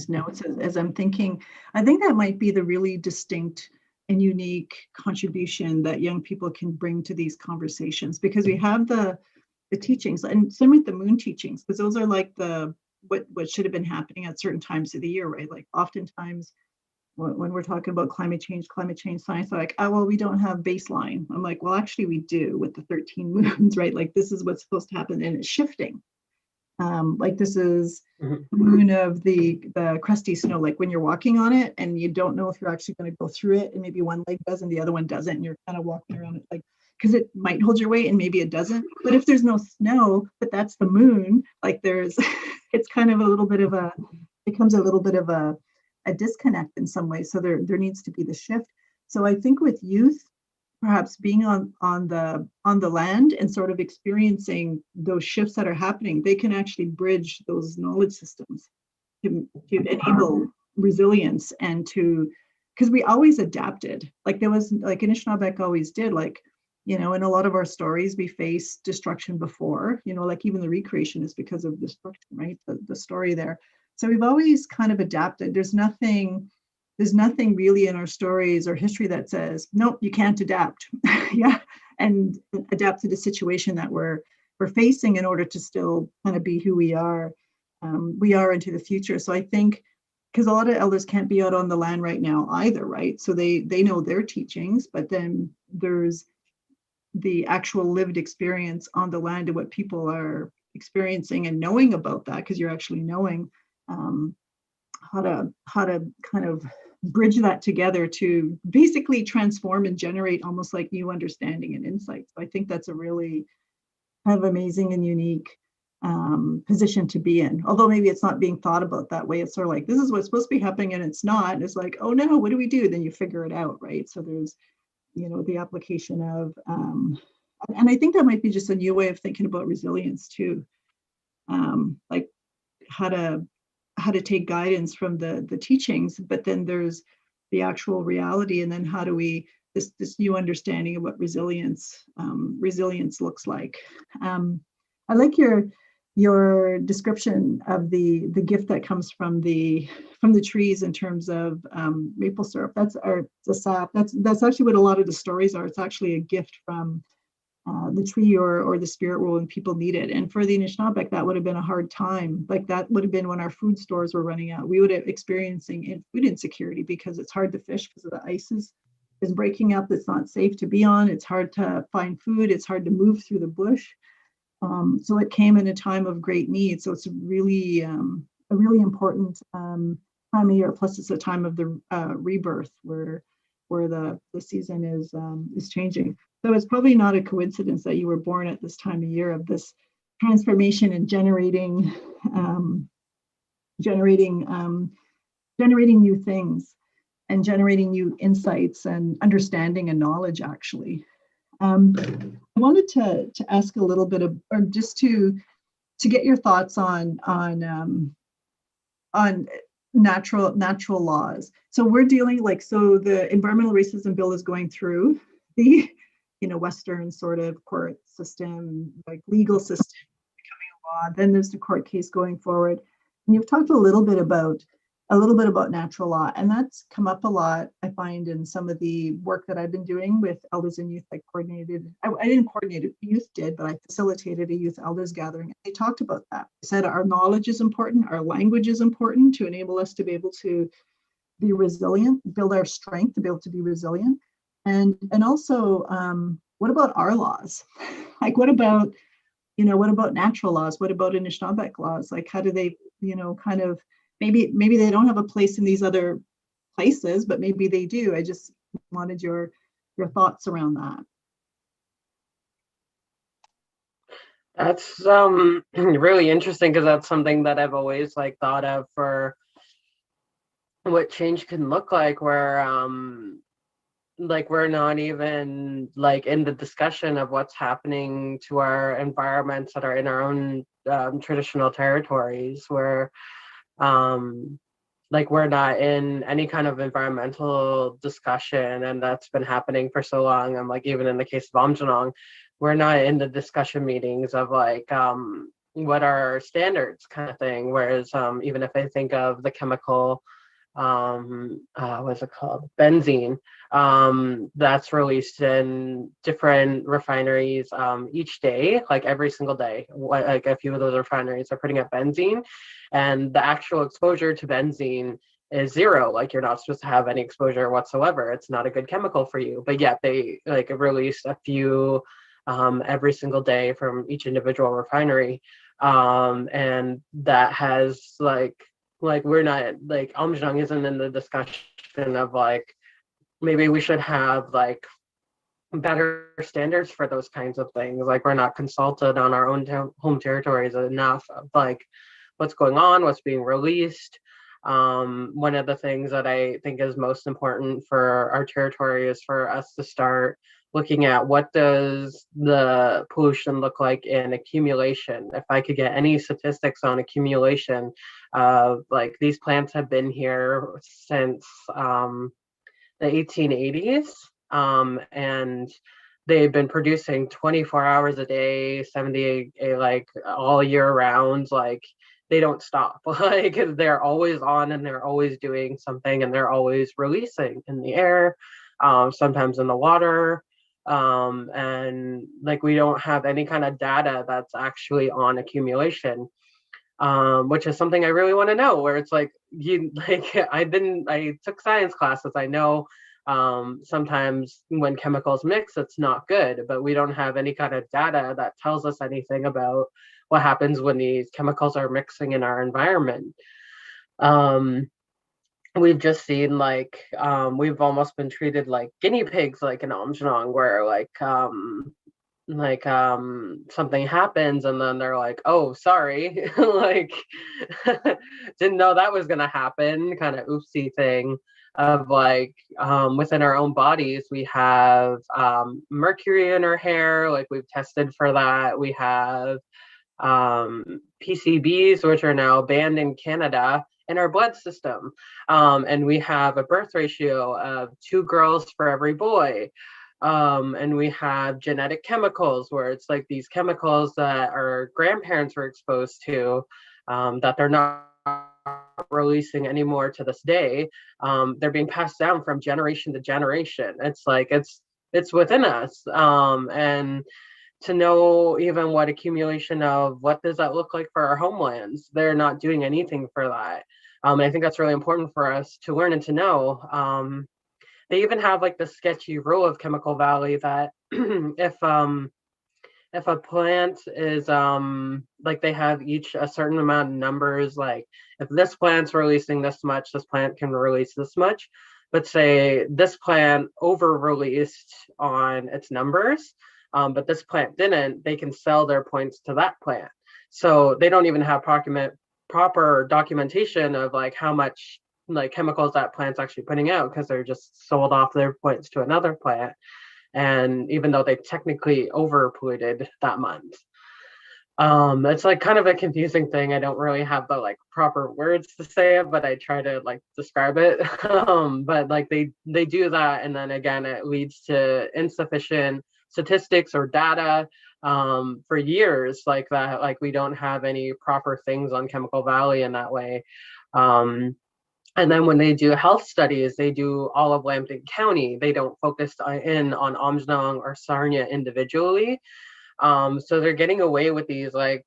notes as I'm thinking. I think that might be the really distinct and unique contribution that young people can bring to these conversations, because we have the teachings, and same with the moon teachings, because those are like the what should have been happening at certain times of the year, right? Like oftentimes when we're talking about climate change science, they're like, oh, well, we don't have baseline. I'm like, well, actually we do with the 13 moons, right? Like this is what's supposed to happen, and it's shifting. Like this is the moon of the crusty snow, like when you're walking on it and you don't know if you're actually going to go through it, and maybe one leg does and the other one doesn't, and you're kind of walking around it like, because it might hold your weight and maybe it doesn't. But if there's no snow, but that's the moon, like there's it's kind of a little bit of a, becomes a little bit of a disconnect in some ways. So there needs to be the shift. So I think with youth, perhaps being on the land and sort of experiencing those shifts that are happening, they can actually bridge those knowledge systems to enable resilience, and to, because we always adapted. Like there was, like Anishinaabe always did, like, you know, in a lot of our stories we face destruction before, you know, like even the recreation is because of destruction, right? The story there. So we've always kind of adapted. There's nothing really in our stories or history that says, nope, you can't adapt. Yeah. And adapt to the situation that we're facing in order to still kind of be who we are into the future. So I think because a lot of elders can't be out on the land right now either, right? So they know their teachings, but then there's the actual lived experience on the land and what people are experiencing and knowing about that, because you're actually knowing how to kind of bridge that together to basically transform and generate almost like new understanding and insights. I think that's a really kind of amazing and unique position to be in. Although maybe it's not being thought about that way. It's sort of like, this is what's supposed to be happening and it's not. And it's like, oh no, what do we do? Then you figure it out, right? So there's, the application of, and I think that might be just a new way of thinking about resilience too. Like how to take guidance from the teachings, but then there's the actual reality, and then how do we this new understanding of what resilience looks like. I like your description of the gift that comes from the trees in terms of maple syrup. That's the sap. That's actually what a lot of the stories are. It's actually a gift from the tree or the spirit world when people need it. And for the Anishinaabe, that would have been a hard time. Like that would have been when our food stores were running out. We would have experiencing food insecurity because it's hard to fish because of the ice is breaking up. It's not safe to be on. It's hard to find food. It's hard to move through the bush. So it came in a time of great need. So it's a really important time of year. Plus, it's a time of the rebirth where the season is changing. So it's probably not a coincidence that you were born at this time of year of this transformation and generating new things and generating new insights and understanding and knowledge. Actually, I wanted to ask a little bit of, or just to get your thoughts on natural laws. So we're dealing the environmental racism bill is going through the Western sort of court system, like legal system becoming a law. Then there's the court case going forward. And you've talked a little bit about natural law, and that's come up a lot, I find, in some of the work that I've been doing with elders and youth. I didn't coordinate it, youth did, but I facilitated a youth elders gathering. They talked about that. They said our knowledge is important, our language is important to enable us to be able to be resilient, build our strength to be able to be resilient. And also, what about our laws? Like, what about natural laws? What about Anishinaabe laws? Like, how do they, kind of, maybe they don't have a place in these other places, but maybe they do. I just wanted your thoughts around that. That's really interesting, because that's something that I've always thought of for what change can look like, where we're not even in the discussion of what's happening to our environments that are in our own traditional territories, where we're not in any kind of environmental discussion, and that's been happening for so long. And even in the case of Aamjiwnaang, we're not in the discussion meetings of what are standards kind of thing. Whereas even if I think of the chemical, what's it called, benzene, that's released in different refineries each day, every single day. A few of those refineries are putting up benzene, and the actual exposure to benzene is zero. You're not supposed to have any exposure whatsoever. It's not a good chemical for you, but yet they release a few every single day from each individual refinery, and that has we're not Aamjiwnaang isn't in the discussion of maybe we should have better standards for those kinds of things. We're not consulted on our own home territories enough of what's going on, what's being released. One of the things that I think is most important for our territory is for us to start looking at what does the pollution look like in accumulation. If I could get any statistics on accumulation, these plants have been here since the 1880s, and they've been producing 24 hours a day, 70 all year round. They don't stop. They're always on, and they're always doing something, and they're always releasing in the air, sometimes in the water. And we don't have any kind of data that's actually on accumulation. which is something I really want to know, where it's like, I took science classes. I know sometimes when chemicals mix, it's not good, but we don't have any kind of data that tells us anything about what happens when these chemicals are mixing in our environment. We've just seen we've almost been treated like guinea pigs, like in Aamjiwnaang, where something happens and then they're like, oh, sorry, like didn't know that was gonna happen, kind of oopsie thing of within our own bodies we have mercury in our hair, like we've tested for that. We have PCBs, which are now banned in Canada, in our blood system, and we have a birth ratio of 2 girls for every boy. And we have genetic chemicals, where it's like these chemicals that our grandparents were exposed to, that they're not releasing anymore to this day. They're being passed down from generation to generation. It's like it's within us, and to know even what accumulation of what does that look like for our homelands. They're not doing anything for that. And I think that's really important for us to learn and to know. They even have like the sketchy rule of Chemical Valley that if a plant is they have each a certain amount of numbers, like if this plant's releasing this much, this plant can release this much. But say this plant over released on its numbers, but this plant didn't, they can sell their points to that plant. So they don't even have proper documentation of like how much like chemicals that plant's actually putting out, because they're just sold off their points to another plant. And even though they technically over polluted that month. It's like kind of a confusing thing. I don't really have the like proper words to say it, but I try to like describe it. But like they do that, and then again it leads to insufficient statistics or data for years like that. Like we don't have any proper things on Chemical Valley in that way. And then when they do health studies, they do all of Lambton County. They don't focus in on Aamjiwnaang or Sarnia individually. So they're getting away with these like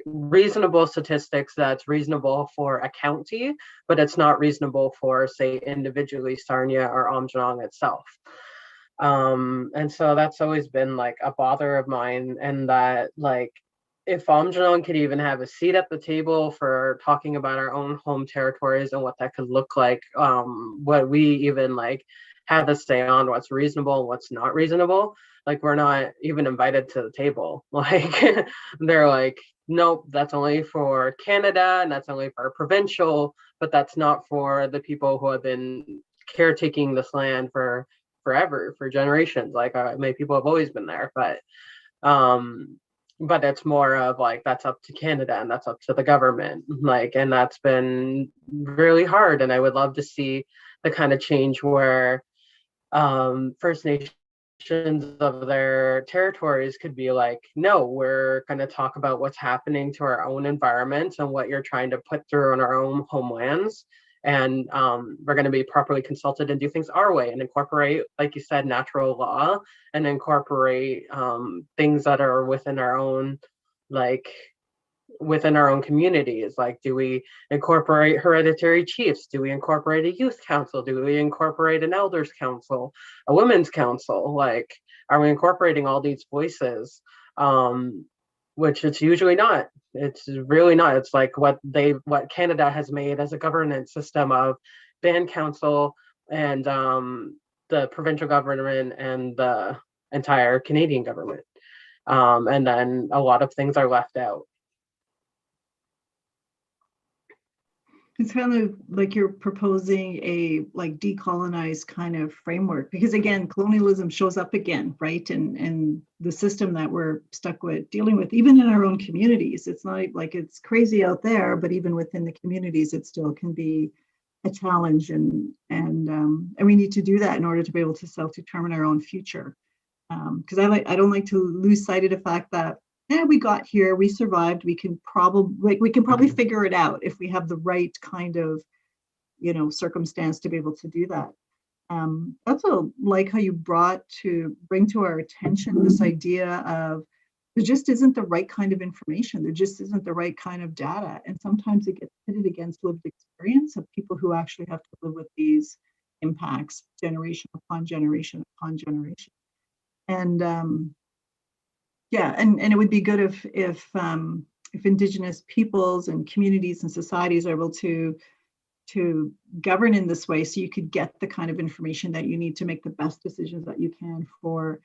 reasonable statistics that's reasonable for a county, but it's not reasonable for, say, individually Sarnia or Aamjiwnaang itself. And so that's always been like a bother of mine, and that like if Aamjiwnaang could even have a seat at the table for talking about our own home territories and what that could look like, what we even like have a say on what's reasonable and what's not reasonable, like we're not even invited to the table. Like they're like, nope, that's only for Canada and that's only for provincial, but that's not for the people who have been caretaking this land for forever, for generations. Like many people have always been there, but it's more of like that's up to Canada and that's up to the government, like, and that's been really hard. And I would love to see the kind of change where First Nations of their territories could be like, no, we're going to talk about what's happening to our own environment and what you're trying to put through on our own homelands. And we're going to be properly consulted and do things our way and incorporate, like you said, natural law, and incorporate things that are within our own, like within our own communities. Like, do we incorporate hereditary chiefs? Do we incorporate a youth council? Do we incorporate an elders council, a women's council? Like, are we incorporating all these voices? Which it's usually not. It's really not. It's like what Canada has made as a governance system of band council and the provincial government and the entire Canadian government. And then a lot of things are left out. It's kind of like you're proposing a like decolonized kind of framework, because again, colonialism shows up again, right? And the system that we're stuck with dealing with, even in our own communities, it's not like it's crazy out there, but even within the communities, it still can be a challenge, and we need to do that in order to be able to self-determine our own future. Because I don't like to lose sight of the fact that we got here, we survived, we can probably figure it out if we have the right kind of, circumstance to be able to do that. That's like how you bring to our attention this idea of there just isn't the right kind of information. There just isn't the right kind of data. And sometimes it gets pitted against lived experience of people who actually have to live with these impacts generation upon generation upon generation. And yeah, and it would be good if Indigenous peoples and communities and societies are able to govern in this way, so you could get the kind of information that you need to make the best decisions that you can for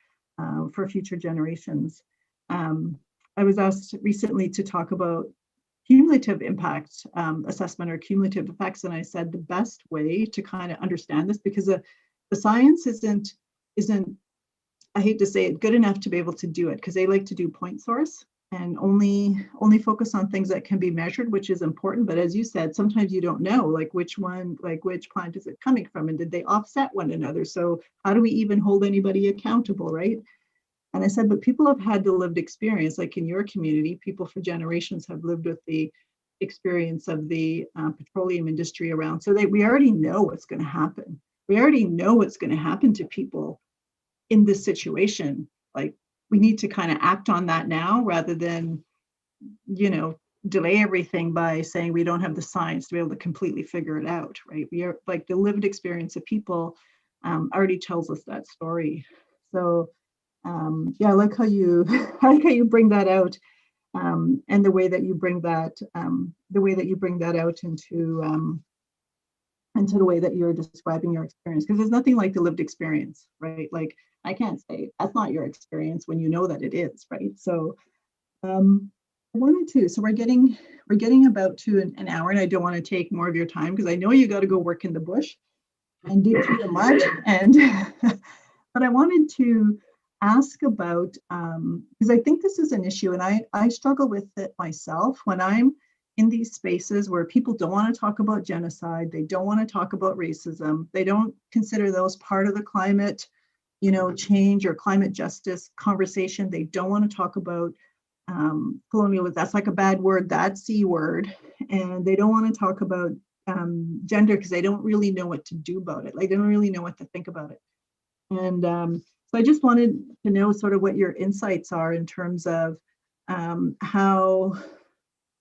future generations. I was asked recently to talk about cumulative impact assessment or cumulative effects, and I said the best way to kind of understand this, because the science isn't, I hate to say it, good enough to be able to do it, because they like to do point source and only focus on things that can be measured, which is important. But as you said, sometimes you don't know, like which plant is it coming from, and did they offset one another? So how do we even hold anybody accountable, right? And I said, but people have had the lived experience, like in your community, people for generations have lived with the experience of the petroleum industry around. So we already know what's going to happen. We already know what's going to happen to people in this situation. Like, we need to kind of act on that now rather than, delay everything by saying we don't have the science to be able to completely figure it out, right? We are, like, the lived experience of people already tells us that story. So yeah, I like how you bring that out, and the way that you bring that out into the way that you're describing your experience, because there's nothing like the lived experience, right? Like, I can't say that's not your experience when you know that it is, right? So I wanted to, so we're getting about to an hour, and I don't want to take more of your time because I know you got to go work in the bush and dig through the mud, and but I wanted to ask about, because I think this is an issue, and I struggle with it myself when I'm in these spaces where people don't want to talk about genocide, they don't want to talk about racism, they don't consider those part of the climate, change or climate justice conversation. They don't want to talk about colonialism. That's like a bad word, that C word. And they don't want to talk about gender because they don't really know what to do about it. Like, they don't really know what to think about it. And so I just wanted to know sort of what your insights are in terms of how,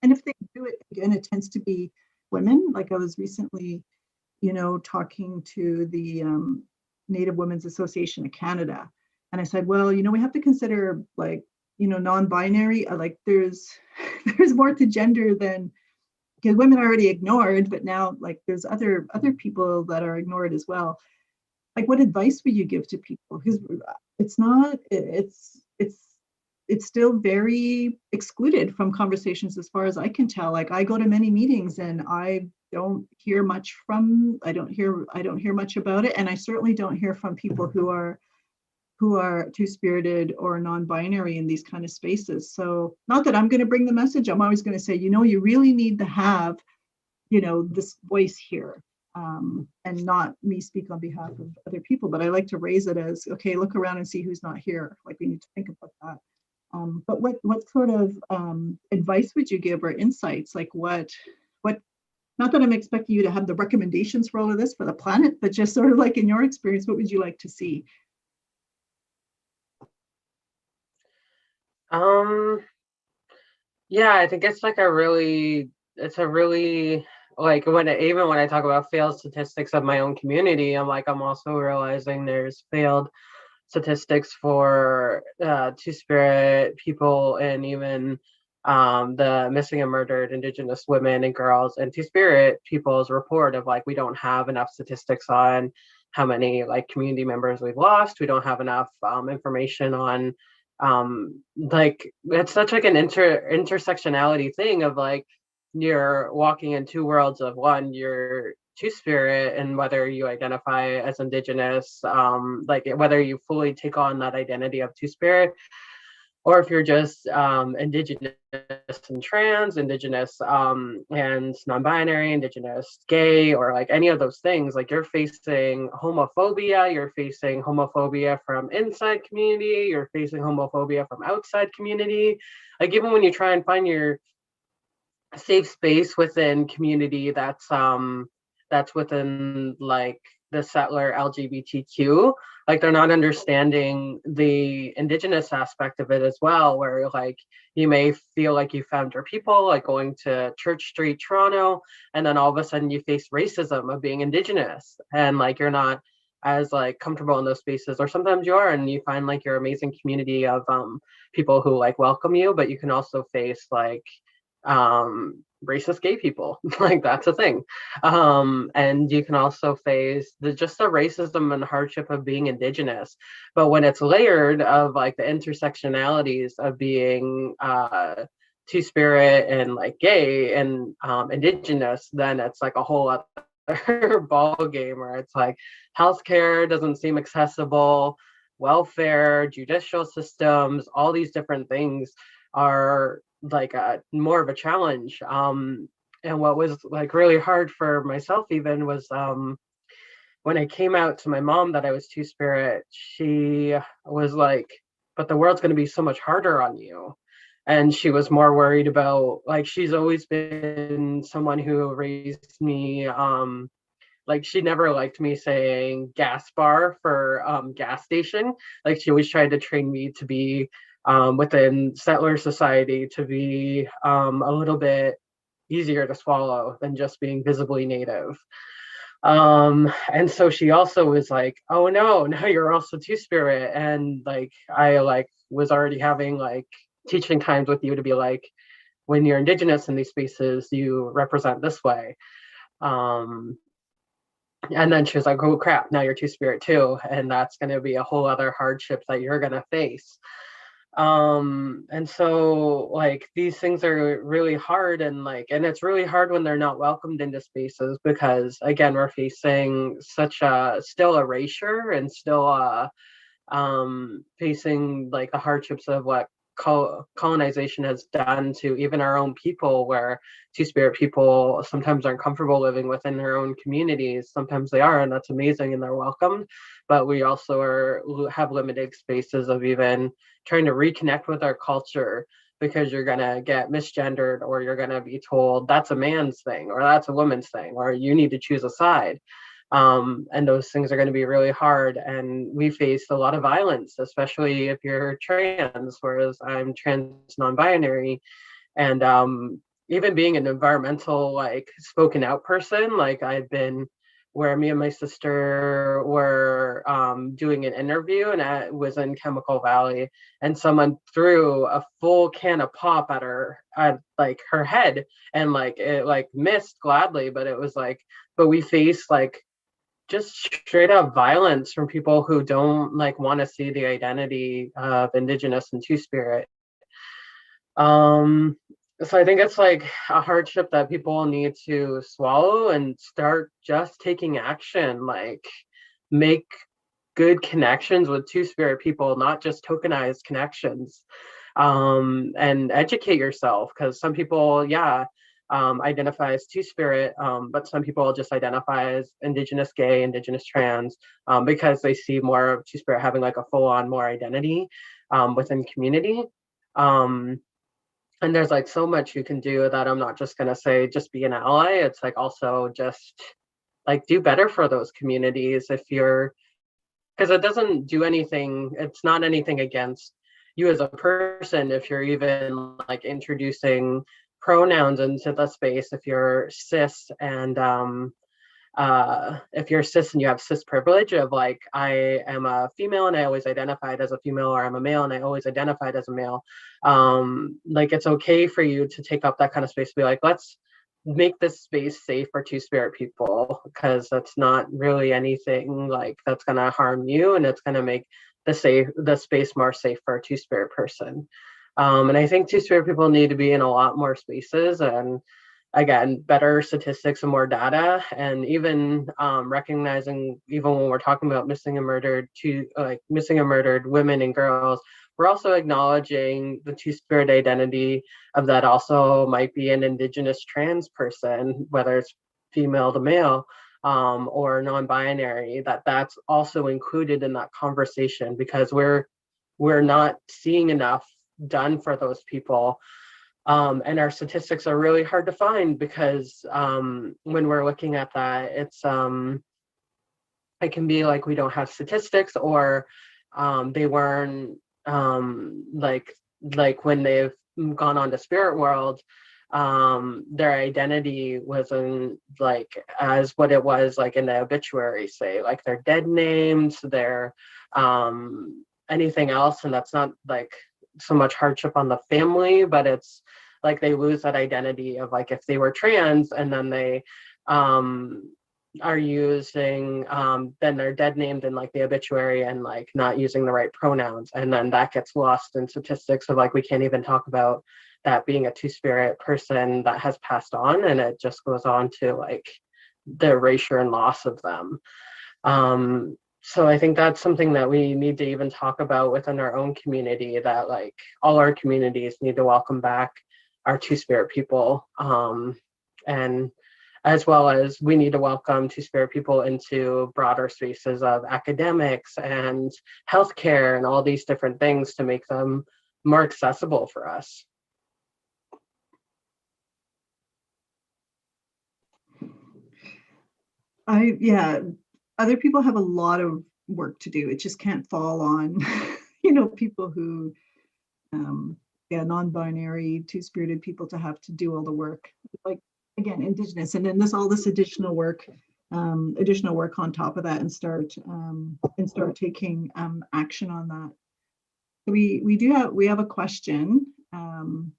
and if they do it, again, it tends to be women. Like, I was recently, talking to the Native Women's Association of Canada. And I said, well, we have to consider, like, non-binary, like there's more to gender than, because women are already ignored, but now, like, there's other people that are ignored as well. Like, what advice would you give to people? Because it's still very excluded from conversations as far as I can tell. Like, I go to many meetings and I don't hear much about it. And I certainly don't hear from people who are two-spirited or non-binary in these kind of spaces. So, not that I'm going to bring the message, I'm always going to say, you really need to have, this voice here. And not me speak on behalf of other people, but I like to raise it as, okay, look around and see who's not here. Like, we need to think about that. But what sort of advice would you give, or insights? Like, what, not that I'm expecting you to have the recommendations for all of this for the planet, but just sort of like, in your experience, what would you like to see? Yeah, I think it's a really, like, when I talk about failed statistics of my own community, I'm also realizing there's failed statistics for Two-Spirit people, and even the missing and murdered Indigenous women and girls, and Two-Spirit people's report of, like, we don't have enough statistics on how many, like, community members we've lost. We don't have enough information on like, it's such like an intersectionality thing of, like, you're walking in two worlds of, one, you're Two-Spirit, and whether you identify as Indigenous, like, whether you fully take on that identity of Two-Spirit, or if you're just Indigenous and trans, Indigenous and non-binary, Indigenous gay, or like any of those things, like, you're facing homophobia, you're facing homophobia from inside community, you're facing homophobia from outside community. Like, even when you try and find your safe space within community that's within, like, the settler LGBTQ, like they're not understanding the Indigenous aspect of it as well, where like you may feel like you found your people, like going to Church Street, Toronto, and then all of a sudden you face racism of being Indigenous, and like you're not as like comfortable in those spaces, or sometimes you are and you find like your amazing community of people who like welcome you, but you can also face like racist gay people. Like that's a thing. And you can also face just the racism and hardship of being Indigenous, but when it's layered of like the intersectionalities of being two-spirit and like gay and Indigenous, then it's like a whole other ball game where it's like healthcare doesn't seem accessible, welfare, judicial systems, all these different things are like more of a challenge. And what was like really hard for myself even was when I came out to my mom that I was two-spirit, she was like, but the world's going to be so much harder on you. And she was more worried about, like, she's always been someone who raised me, like she never liked me saying gas bar for gas station. Like she always tried to train me to be within settler society to be a little bit easier to swallow than just being visibly native. And so she also was like, oh no, now you're also two-spirit. And like I like was already having like teaching times with you to be like, when you're Indigenous in these spaces, you represent this way. And then she was like, oh crap, now you're two-spirit too. And that's going to be a whole other hardship that you're going to face. And so like these things are really hard, and like, and it's really hard when they're not welcomed into spaces, because again, we're facing such a still erasure and still facing like the hardships of what colonization has done to even our own people, where two-spirit people sometimes aren't comfortable living within their own communities. Sometimes they are, and that's amazing and they're welcomed, but we also have limited spaces of even trying to reconnect with our culture, because you're going to get misgendered, or you're going to be told that's a man's thing or that's a woman's thing, or you need to choose a side. And those things are going to be really hard. And we face a lot of violence, especially if you're trans, whereas I'm trans non-binary. And even being an environmental, like spoken out person, like I've been where me and my sister were doing an interview, and I was in Chemical Valley, and someone threw a full can of pop at her, at like her head, and like it like missed gladly, but it was like, but we face like just straight up violence from people who don't like want to see the identity of Indigenous and two-spirit. So I think it's like a hardship that people need to swallow and start just taking action, like make good connections with two-spirit people, not just tokenized connections, and educate yourself, because some people, identify as two-spirit, but some people just identify as Indigenous gay, Indigenous trans, because they see more of two-spirit having like a full-on more identity within community. And there's like so much you can do that I'm not just going to say just be an ally. It's like also just like do better for those communities if you're, because it doesn't do anything, it's not anything against you as a person if you're even like introducing pronouns into the space, if you're cis, and if you're cis and you have cis privilege of like, I am a female and I always identified as a female, or I'm a male and I always identified as a male, like it's okay for you to take up that kind of space to be like, let's make this space safe for two-spirit people, because that's not really anything like that's going to harm you, and it's going to make the space more safe for a two-spirit person. And I think two-spirit people need to be in a lot more spaces, and again, better statistics and more data, and even recognizing, even when we're talking about missing and murdered women and girls, we're also acknowledging the two-spirit identity of that also might be an Indigenous trans person, whether it's female to male, or non-binary, that's also included in that conversation, because we're not seeing enough done for those people. And our statistics are really hard to find, because when we're looking at that, it's it can be like we don't have statistics, or they weren't like when they've gone on to spirit world, their identity wasn't like as what it was like in the obituary, say like their dead names, their anything else. And that's not like so much hardship on the family, but it's like they lose that identity of like if they were trans and then they are using then they're dead named in like the obituary and like not using the right pronouns, and then that gets lost in statistics of like we can't even talk about that being a two-spirit person that has passed on, and it just goes on to like the erasure and loss of them. So I think that's something that we need to even talk about within our own community, that like all our communities need to welcome back our two-spirit people, and as well as we need to welcome two-spirit people into broader spaces of academics and healthcare and all these different things to make them more accessible for us. Yeah, other people have a lot of work to do. It just can't fall on, people who, non-binary, two-spirited people to have to do all the work. Like, again, Indigenous, and then all this additional work on top of that, and start taking action on that. We have a question, and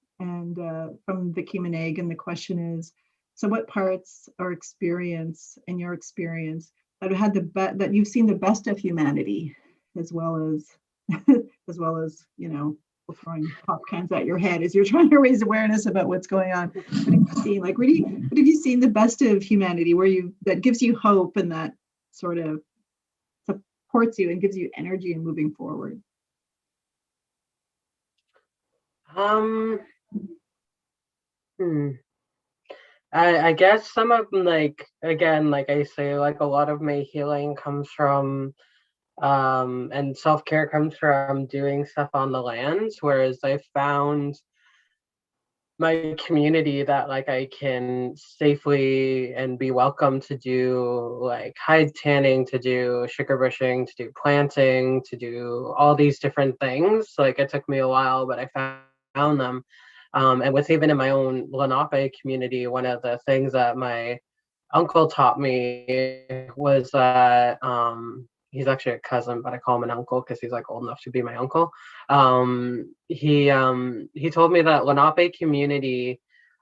from Vicky Maneg, and the question is, so what parts or experience in your experience that had that you've seen the best of humanity, as well as throwing pop cans at your head as you're trying to raise awareness about what's going on? What have you seen? Like, what have you seen the best of humanity, that gives you hope and that sort of supports you and gives you energy in moving forward? I guess some of them, like, again, like I say, like a lot of my healing comes from and self-care comes from doing stuff on the lands, whereas I found my community that like I can safely and be welcome to do like hide tanning, to do sugar bushing, to do planting, to do all these different things. Like it took me a while, but I found them. And with even in my own Lenape community, one of the things that my uncle taught me was that he's actually a cousin, but I call him an uncle because he's like old enough to be my uncle. He told me that Lenape community,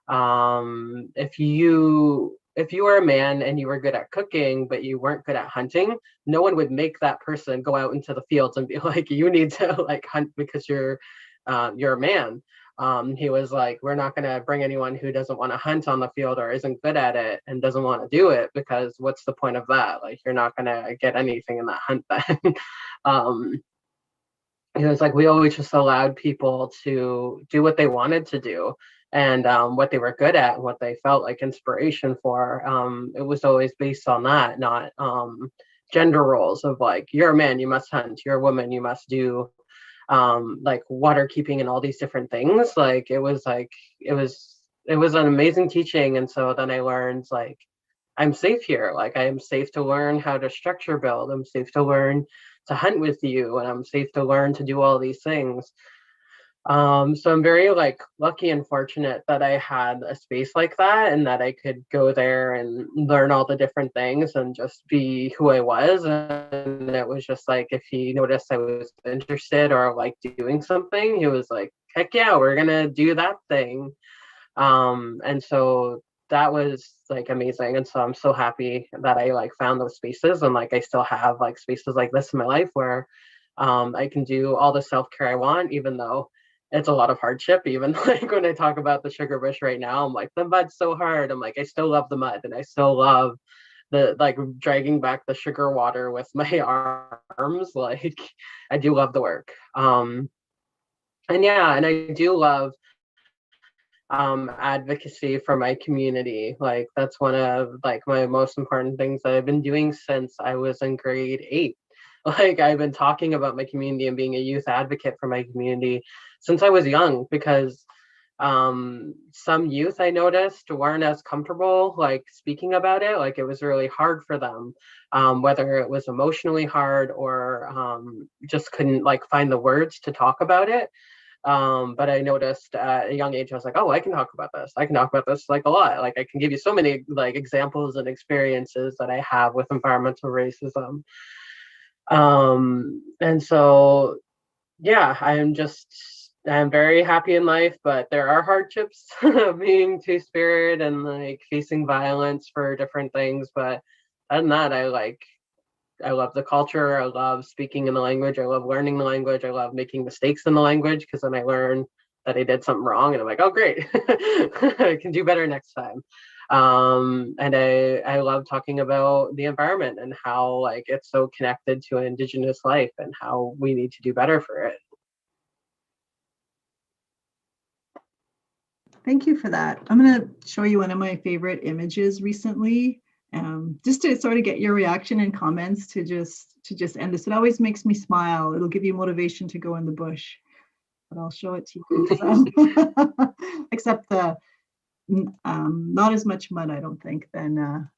if you were a man and you were good at cooking but you weren't good at hunting, no one would make that person go out into the fields and be like, you need to like hunt because you're a man. He was like, we're not going to bring anyone who doesn't want to hunt on the field or isn't good at it and doesn't want to do it, because what's the point of that? Like, you're not going to get anything in that hunt then. He was like, we always just allowed people to do what they wanted to do, and what they were good at and what they felt like inspiration for. It was always based on that, not gender roles of like, you're a man, you must hunt, you're a woman, you must do like water keeping and all these different things. Like it was an amazing teaching. And so then I learned like, I'm safe here. Like I am safe to learn how to structure build. I'm safe to learn to hunt with you, and I'm safe to learn to do all these things. So I'm very like lucky and fortunate that I had a space like that, and that I could go there and learn all the different things and just be who I was. And it was just like, if he noticed I was interested or like doing something, he was like, heck yeah, we're gonna do that thing. And so that was like amazing. And so I'm so happy that I like found those spaces, and like I still have like spaces like this in my life where I can do all the self-care I want, even though it's a lot of hardship. Even like when I talk about the sugar bush right now, I'm like, the mud's so hard. I'm like, I still love the mud, and I still love the like dragging back the sugar water with my arms. Like I do love the work. And yeah, and I do love advocacy for my community. Like that's one of like my most important things that I've been doing since I was in grade 8. Like I've been talking about my community and being a youth advocate for my community since I was young, because some youth I noticed weren't as comfortable like speaking about it. Like it was really hard for them, whether it was emotionally hard or just couldn't like find the words to talk about it. But I noticed at a young age, I was like, oh, I can talk about this. I can talk about this like a lot. Like I can give you so many like examples and experiences that I have with environmental racism. And so, yeah, I'm very happy in life, but there are hardships of being two-spirit and like facing violence for different things. But other than that, I love the culture. I love speaking in the language. I love learning the language. I love making mistakes in the language because then I learn that I did something wrong and I'm like, oh, great, I can do better next time. And I love talking about the environment and how like it's so connected to Indigenous life and how we need to do better for it. Thank you for that. I'm going to show you one of my favorite images recently, just to sort of get your reaction and comments to just end this. It always makes me smile. It'll give you motivation to go in the bush. But I'll show it to you. Except not as much mud, I don't think, than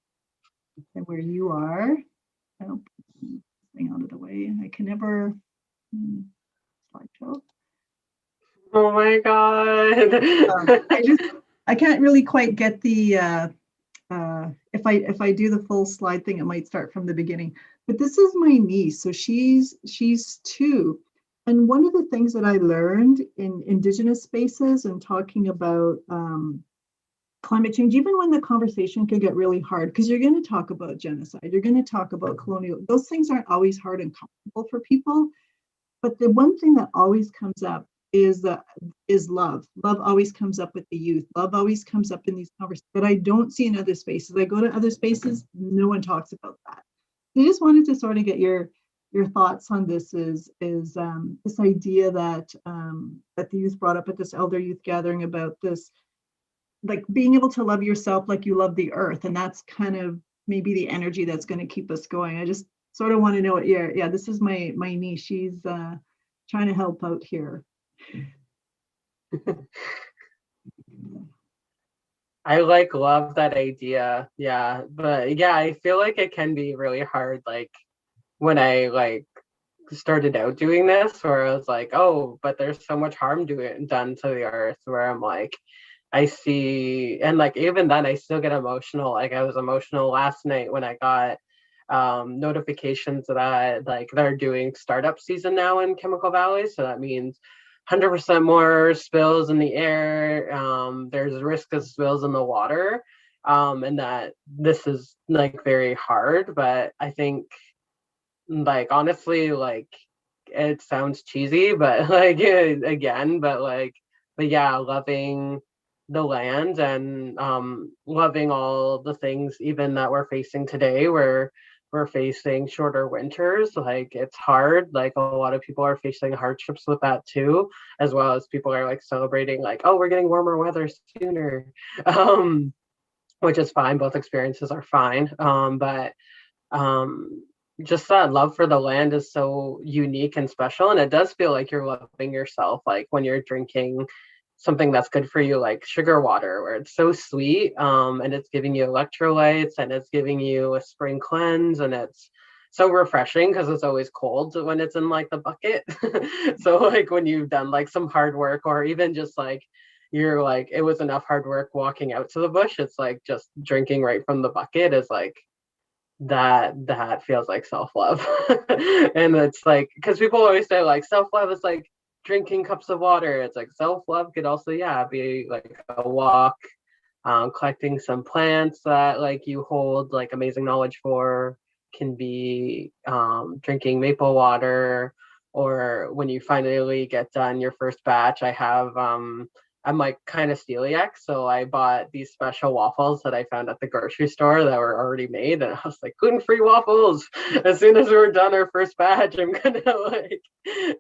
where you are. I don't put this thing out of the way. I can never slideshow. Oh my God. I can't really quite get the if I do the full slide thing, it might start from the beginning. But this is my niece, so she's 2. And one of the things that I learned in Indigenous spaces and talking about climate change, even when the conversation could get really hard, because you're going to talk about genocide, you're going to talk about colonial, those things aren't always hard and comfortable for people. But the one thing that always comes up is love. Love always comes up with the youth. Love always comes up in these conversations that I don't see in other spaces. I go to other spaces, no one talks about that. I just wanted to sort of get your thoughts on this is this idea that that the youth brought up at this elder youth gathering about this, like being able to love yourself like you love the earth, and that's kind of maybe the energy that's going to keep us going. I just sort of want to know what this is my niece. She's trying to help out here. I like love that idea. Yeah. But yeah, I feel like it can be really hard. Like when I like started out doing this, where I was like, oh, but there's so much harm done to the earth, where I'm like, I see, and like even then I still get emotional. Like I was emotional last night when I got notifications that like they're doing startup season now in Chemical Valley. So that means 100% more spills in the air. There's risk of spills in the water, and that this is like very hard. But I think, like honestly, like it sounds cheesy, but like again, but yeah, loving the land and loving all the things even that we're facing today, where we're facing shorter winters. Like it's hard. Like a lot of people are facing hardships with that too, as well as people are like celebrating like, oh, we're getting warmer weather sooner, which is fine. Both experiences are fine. But just that love for the land is so unique and special, and it does feel like you're loving yourself, like when you're drinking something that's good for you, like sugar water, where it's so sweet, and it's giving you electrolytes and it's giving you a spring cleanse, and it's so refreshing because it's always cold when it's in like the bucket. So like when you've done like some hard work, or even just like you're like, it was enough hard work walking out to the bush, it's like just drinking right from the bucket is like that feels like self-love. And it's like, because people always say like self-love is like drinking cups of water. It's like self-love could also be like a walk, collecting some plants that like you hold like amazing knowledge for, can be drinking maple water, or when you finally get done your first batch. I'm like kind of celiac, so I bought these special waffles that I found at the grocery store that were already made, and I was like, gluten-free waffles. As soon as we're done our first batch, I'm gonna like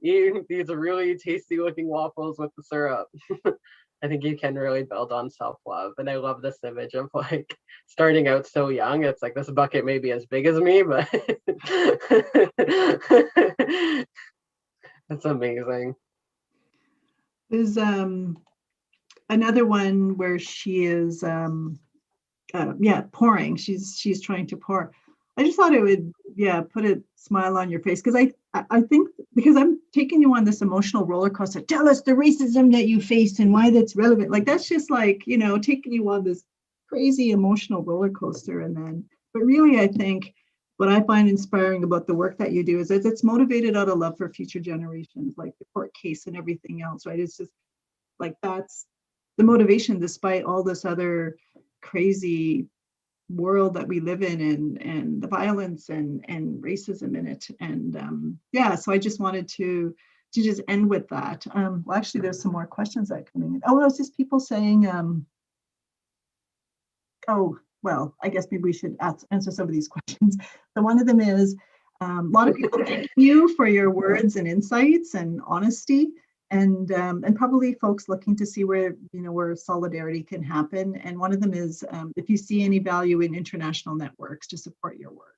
eat these really tasty looking waffles with the syrup. I think you can really build on self-love, and I love this image of like starting out so young. It's like this bucket may be as big as me, but it's amazing. There's another one where she is, pouring. She's trying to pour. I just thought it would, put a smile on your face, because I think, because I'm taking you on this emotional roller coaster. Tell us the racism that you faced and why that's relevant. Like, that's just like, taking you on this crazy emotional roller coaster. But really, I think what I find inspiring about the work that you do is that it's motivated out of love for future generations, like the court case and everything else, right? It's just like, that's the motivation, despite all this other crazy world that we live in, and the violence and racism in it. So I just wanted to just end with that. Well, actually, there's some more questions that are coming in. Oh, it's just people saying, I guess maybe we should answer some of these questions. So one of them is, a lot of people thank you for your words and insights and honesty, and probably folks looking to see where solidarity can happen. And one of them is, if you see any value in international networks to support your work.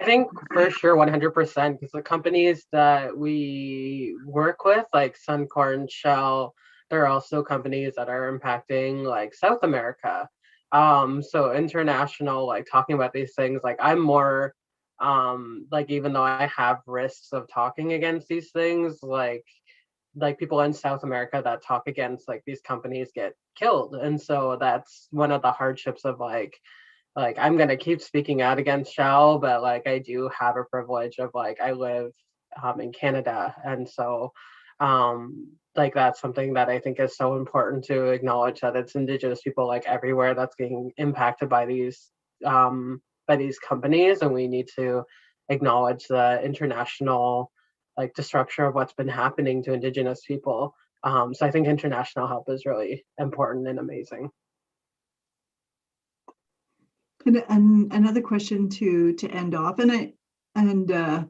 I think for sure 100%, because the companies that we work with, like Suncor, Shell, they're also companies that are impacting like South America. So international, like talking about these things, like I'm more like, even though I have risks of talking against these things, like people in South America that talk against like these companies get killed. And so that's one of the hardships of like I'm going to keep speaking out against Shell, but like I do have a privilege of like I live in Canada. And so like that's something that I think is so important to acknowledge, that it's Indigenous people like everywhere that's being impacted by these companies, and we need to acknowledge the international like disruption of what's been happening to Indigenous people. So I think international help is really important and amazing. And another question to end off, and I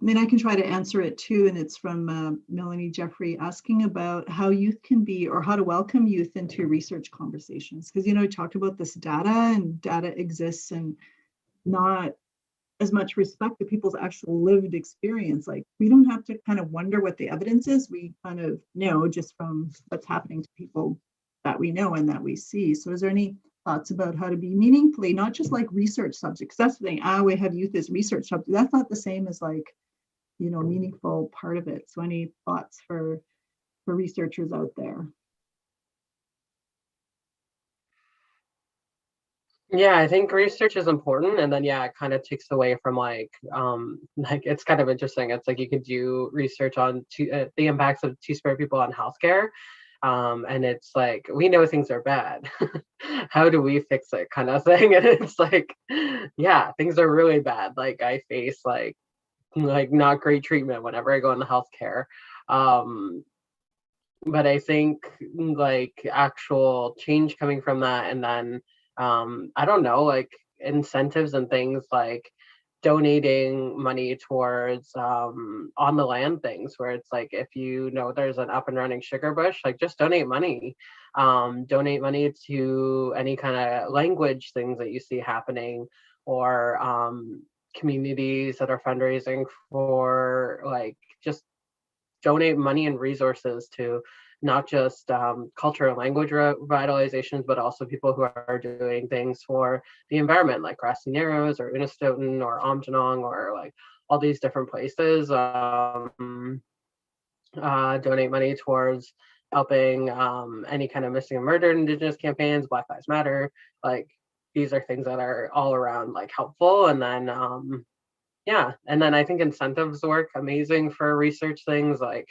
mean, I can try to answer it too, and it's from Melanie Jeffrey, asking about how youth can be, or how to welcome youth into research conversations. Because, we talked about this data, and data exists, and not as much respect to people's actual lived experience. Like, we don't have to kind of wonder what the evidence is. We kind of know just from what's happening to people that we know and that we see. So is there any thoughts about how to be meaningfully, not just like research subjects? That's the thing. We have youth as research subject. That's not the same as like, meaningful part of it. So any thoughts for researchers out there? Yeah, I think research is important, and then it kind of takes away from like it's kind of interesting. It's like you could do research on the impacts of Two-Spirit people on healthcare, and it's like, we know things are bad. How do we fix it, kind of thing? And it's like, yeah, things are really bad. Like I face like not great treatment whenever I go into healthcare. But I think like actual change coming from that, and then I don't know, like incentives and things like donating money towards on the land things, where it's like, if there's an up and running sugar bush, like just donate money to any kind of language things that you see happening, or communities that are fundraising for, like, just donate money and resources to not just culture and language revitalizations, but also people who are doing things for the environment, like Grassy Narrows or Unistoten or Aamjiwnaang, or like all these different places. Donate money towards helping any kind of missing and murdered Indigenous campaigns, Black Lives Matter. Like, these are things that are all around like helpful. And then and then I think incentives work amazing for research things. Like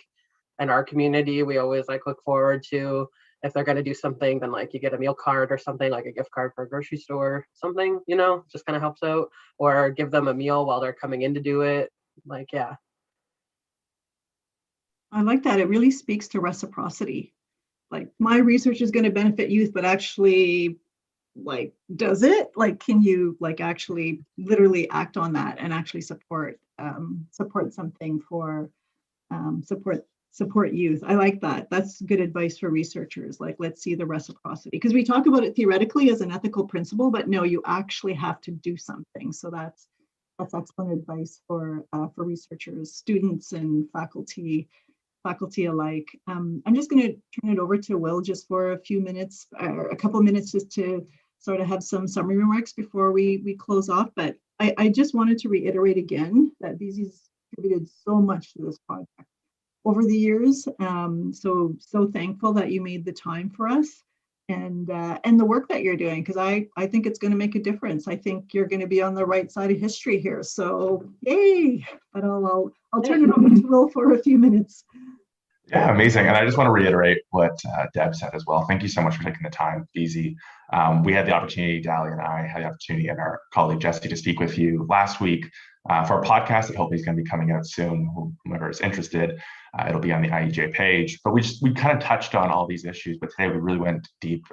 in our community, we always like look forward to, if they're going to do something, then like you get a meal card or something, like a gift card for a grocery store, something, just kind of helps out, or give them a meal while they're coming in to do it. Like, yeah. I like that. It really speaks to reciprocity. Like, my research is going to benefit youth, but actually, like, does it? Like, can you like actually literally act on that and actually support something for support youth? I like that. That's good advice for researchers. Like, let's see the reciprocity, because we talk about it theoretically as an ethical principle, but no, you actually have to do something. So that's excellent advice for researchers, students, and faculty. faculty alike. I'm just going to turn it over to Will just for a few minutes, or a couple of minutes, just to sort of have some summary remarks before we close off. But I just wanted to reiterate again that Beze's contributed so much to this project over the years. So thankful that you made the time for us, and the work that you're doing, because I think it's going to make a difference. I think you're going to be on the right side of history here. So yay! But I'll turn it over to Will for a few minutes. Yeah, amazing. And I just want to reiterate what Deb said as well. Thank you so much for taking the time, Beze. We had the opportunity, Dali and I had the opportunity, and our colleague Jesse, to speak with you last week for a podcast that hopefully is going to be coming out soon. Whoever is interested, it'll be on the IEJ page. But we kind of touched on all these issues, but today we really went deep.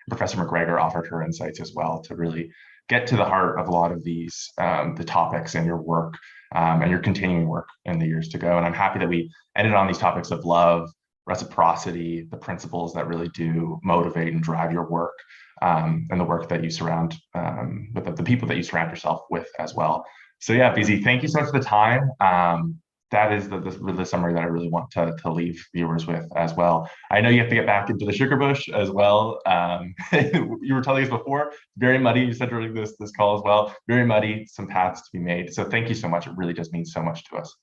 Professor McGregor offered her insights as well to really get to the heart of a lot of these, the topics in your work and your continuing work in the years to go. And I'm happy that we ended on these topics of love, reciprocity, the principles that really do motivate and drive your work, and the work that you surround with the people that you surround yourself with as well. So yeah, Beze, thank you so much for the time. That is the summary that I really want to leave viewers with as well. I know you have to get back into the sugar bush as well. You were telling us before, very muddy, you said during this call as well, very muddy, some paths to be made. So thank you so much. It really does mean so much to us.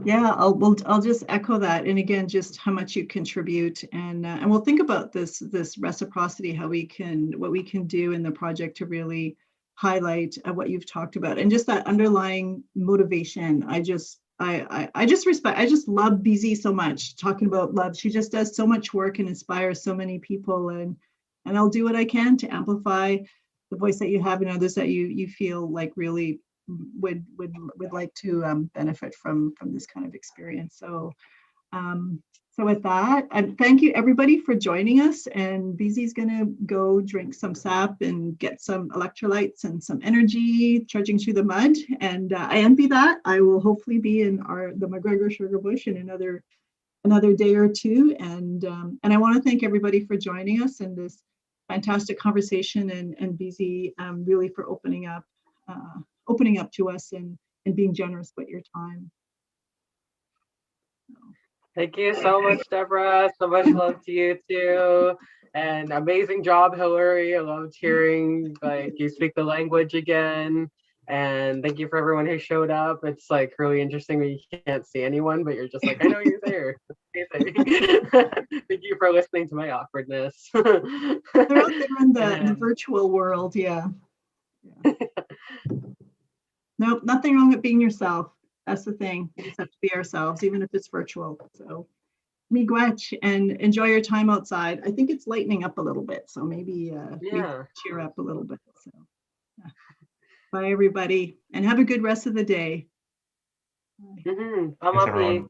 Yeah, I'll just echo that, and again, just how much you contribute, and we'll think about this reciprocity, what we can do in the project to really highlight what you've talked about, and just that underlying motivation. I just love Beze so much. Talking about love, she just does so much work and inspires so many people, and I'll do what I can to amplify the voice that you have and others that you feel like really would like to benefit from this kind of experience. So with that, thank you everybody for joining us, and Beze's gonna go drink some sap and get some electrolytes and some energy trudging through the mud, and I envy that. I will hopefully be in the McGregor Sugar Bush in another day or two, and I want to thank everybody for joining us in this fantastic conversation, and Beze really for opening up to us and being generous with your time. Thank you so much, Deborah. So much love to you too. And amazing job, Hillary. I loved hearing like you speak the language again. And thank you for everyone who showed up. It's like really interesting when you can't see anyone, but you're just like, I know you're there. Thank you for listening to my awkwardness. They're out there in the virtual world, yeah. Nope, nothing wrong with being yourself. That's the thing. We just have to be ourselves, even if it's virtual. So, miigwech, and enjoy your time outside. I think it's lightening up a little bit, so maybe we cheer up a little bit. So, yeah. Bye, everybody, and have a good rest of the day. I'm happy.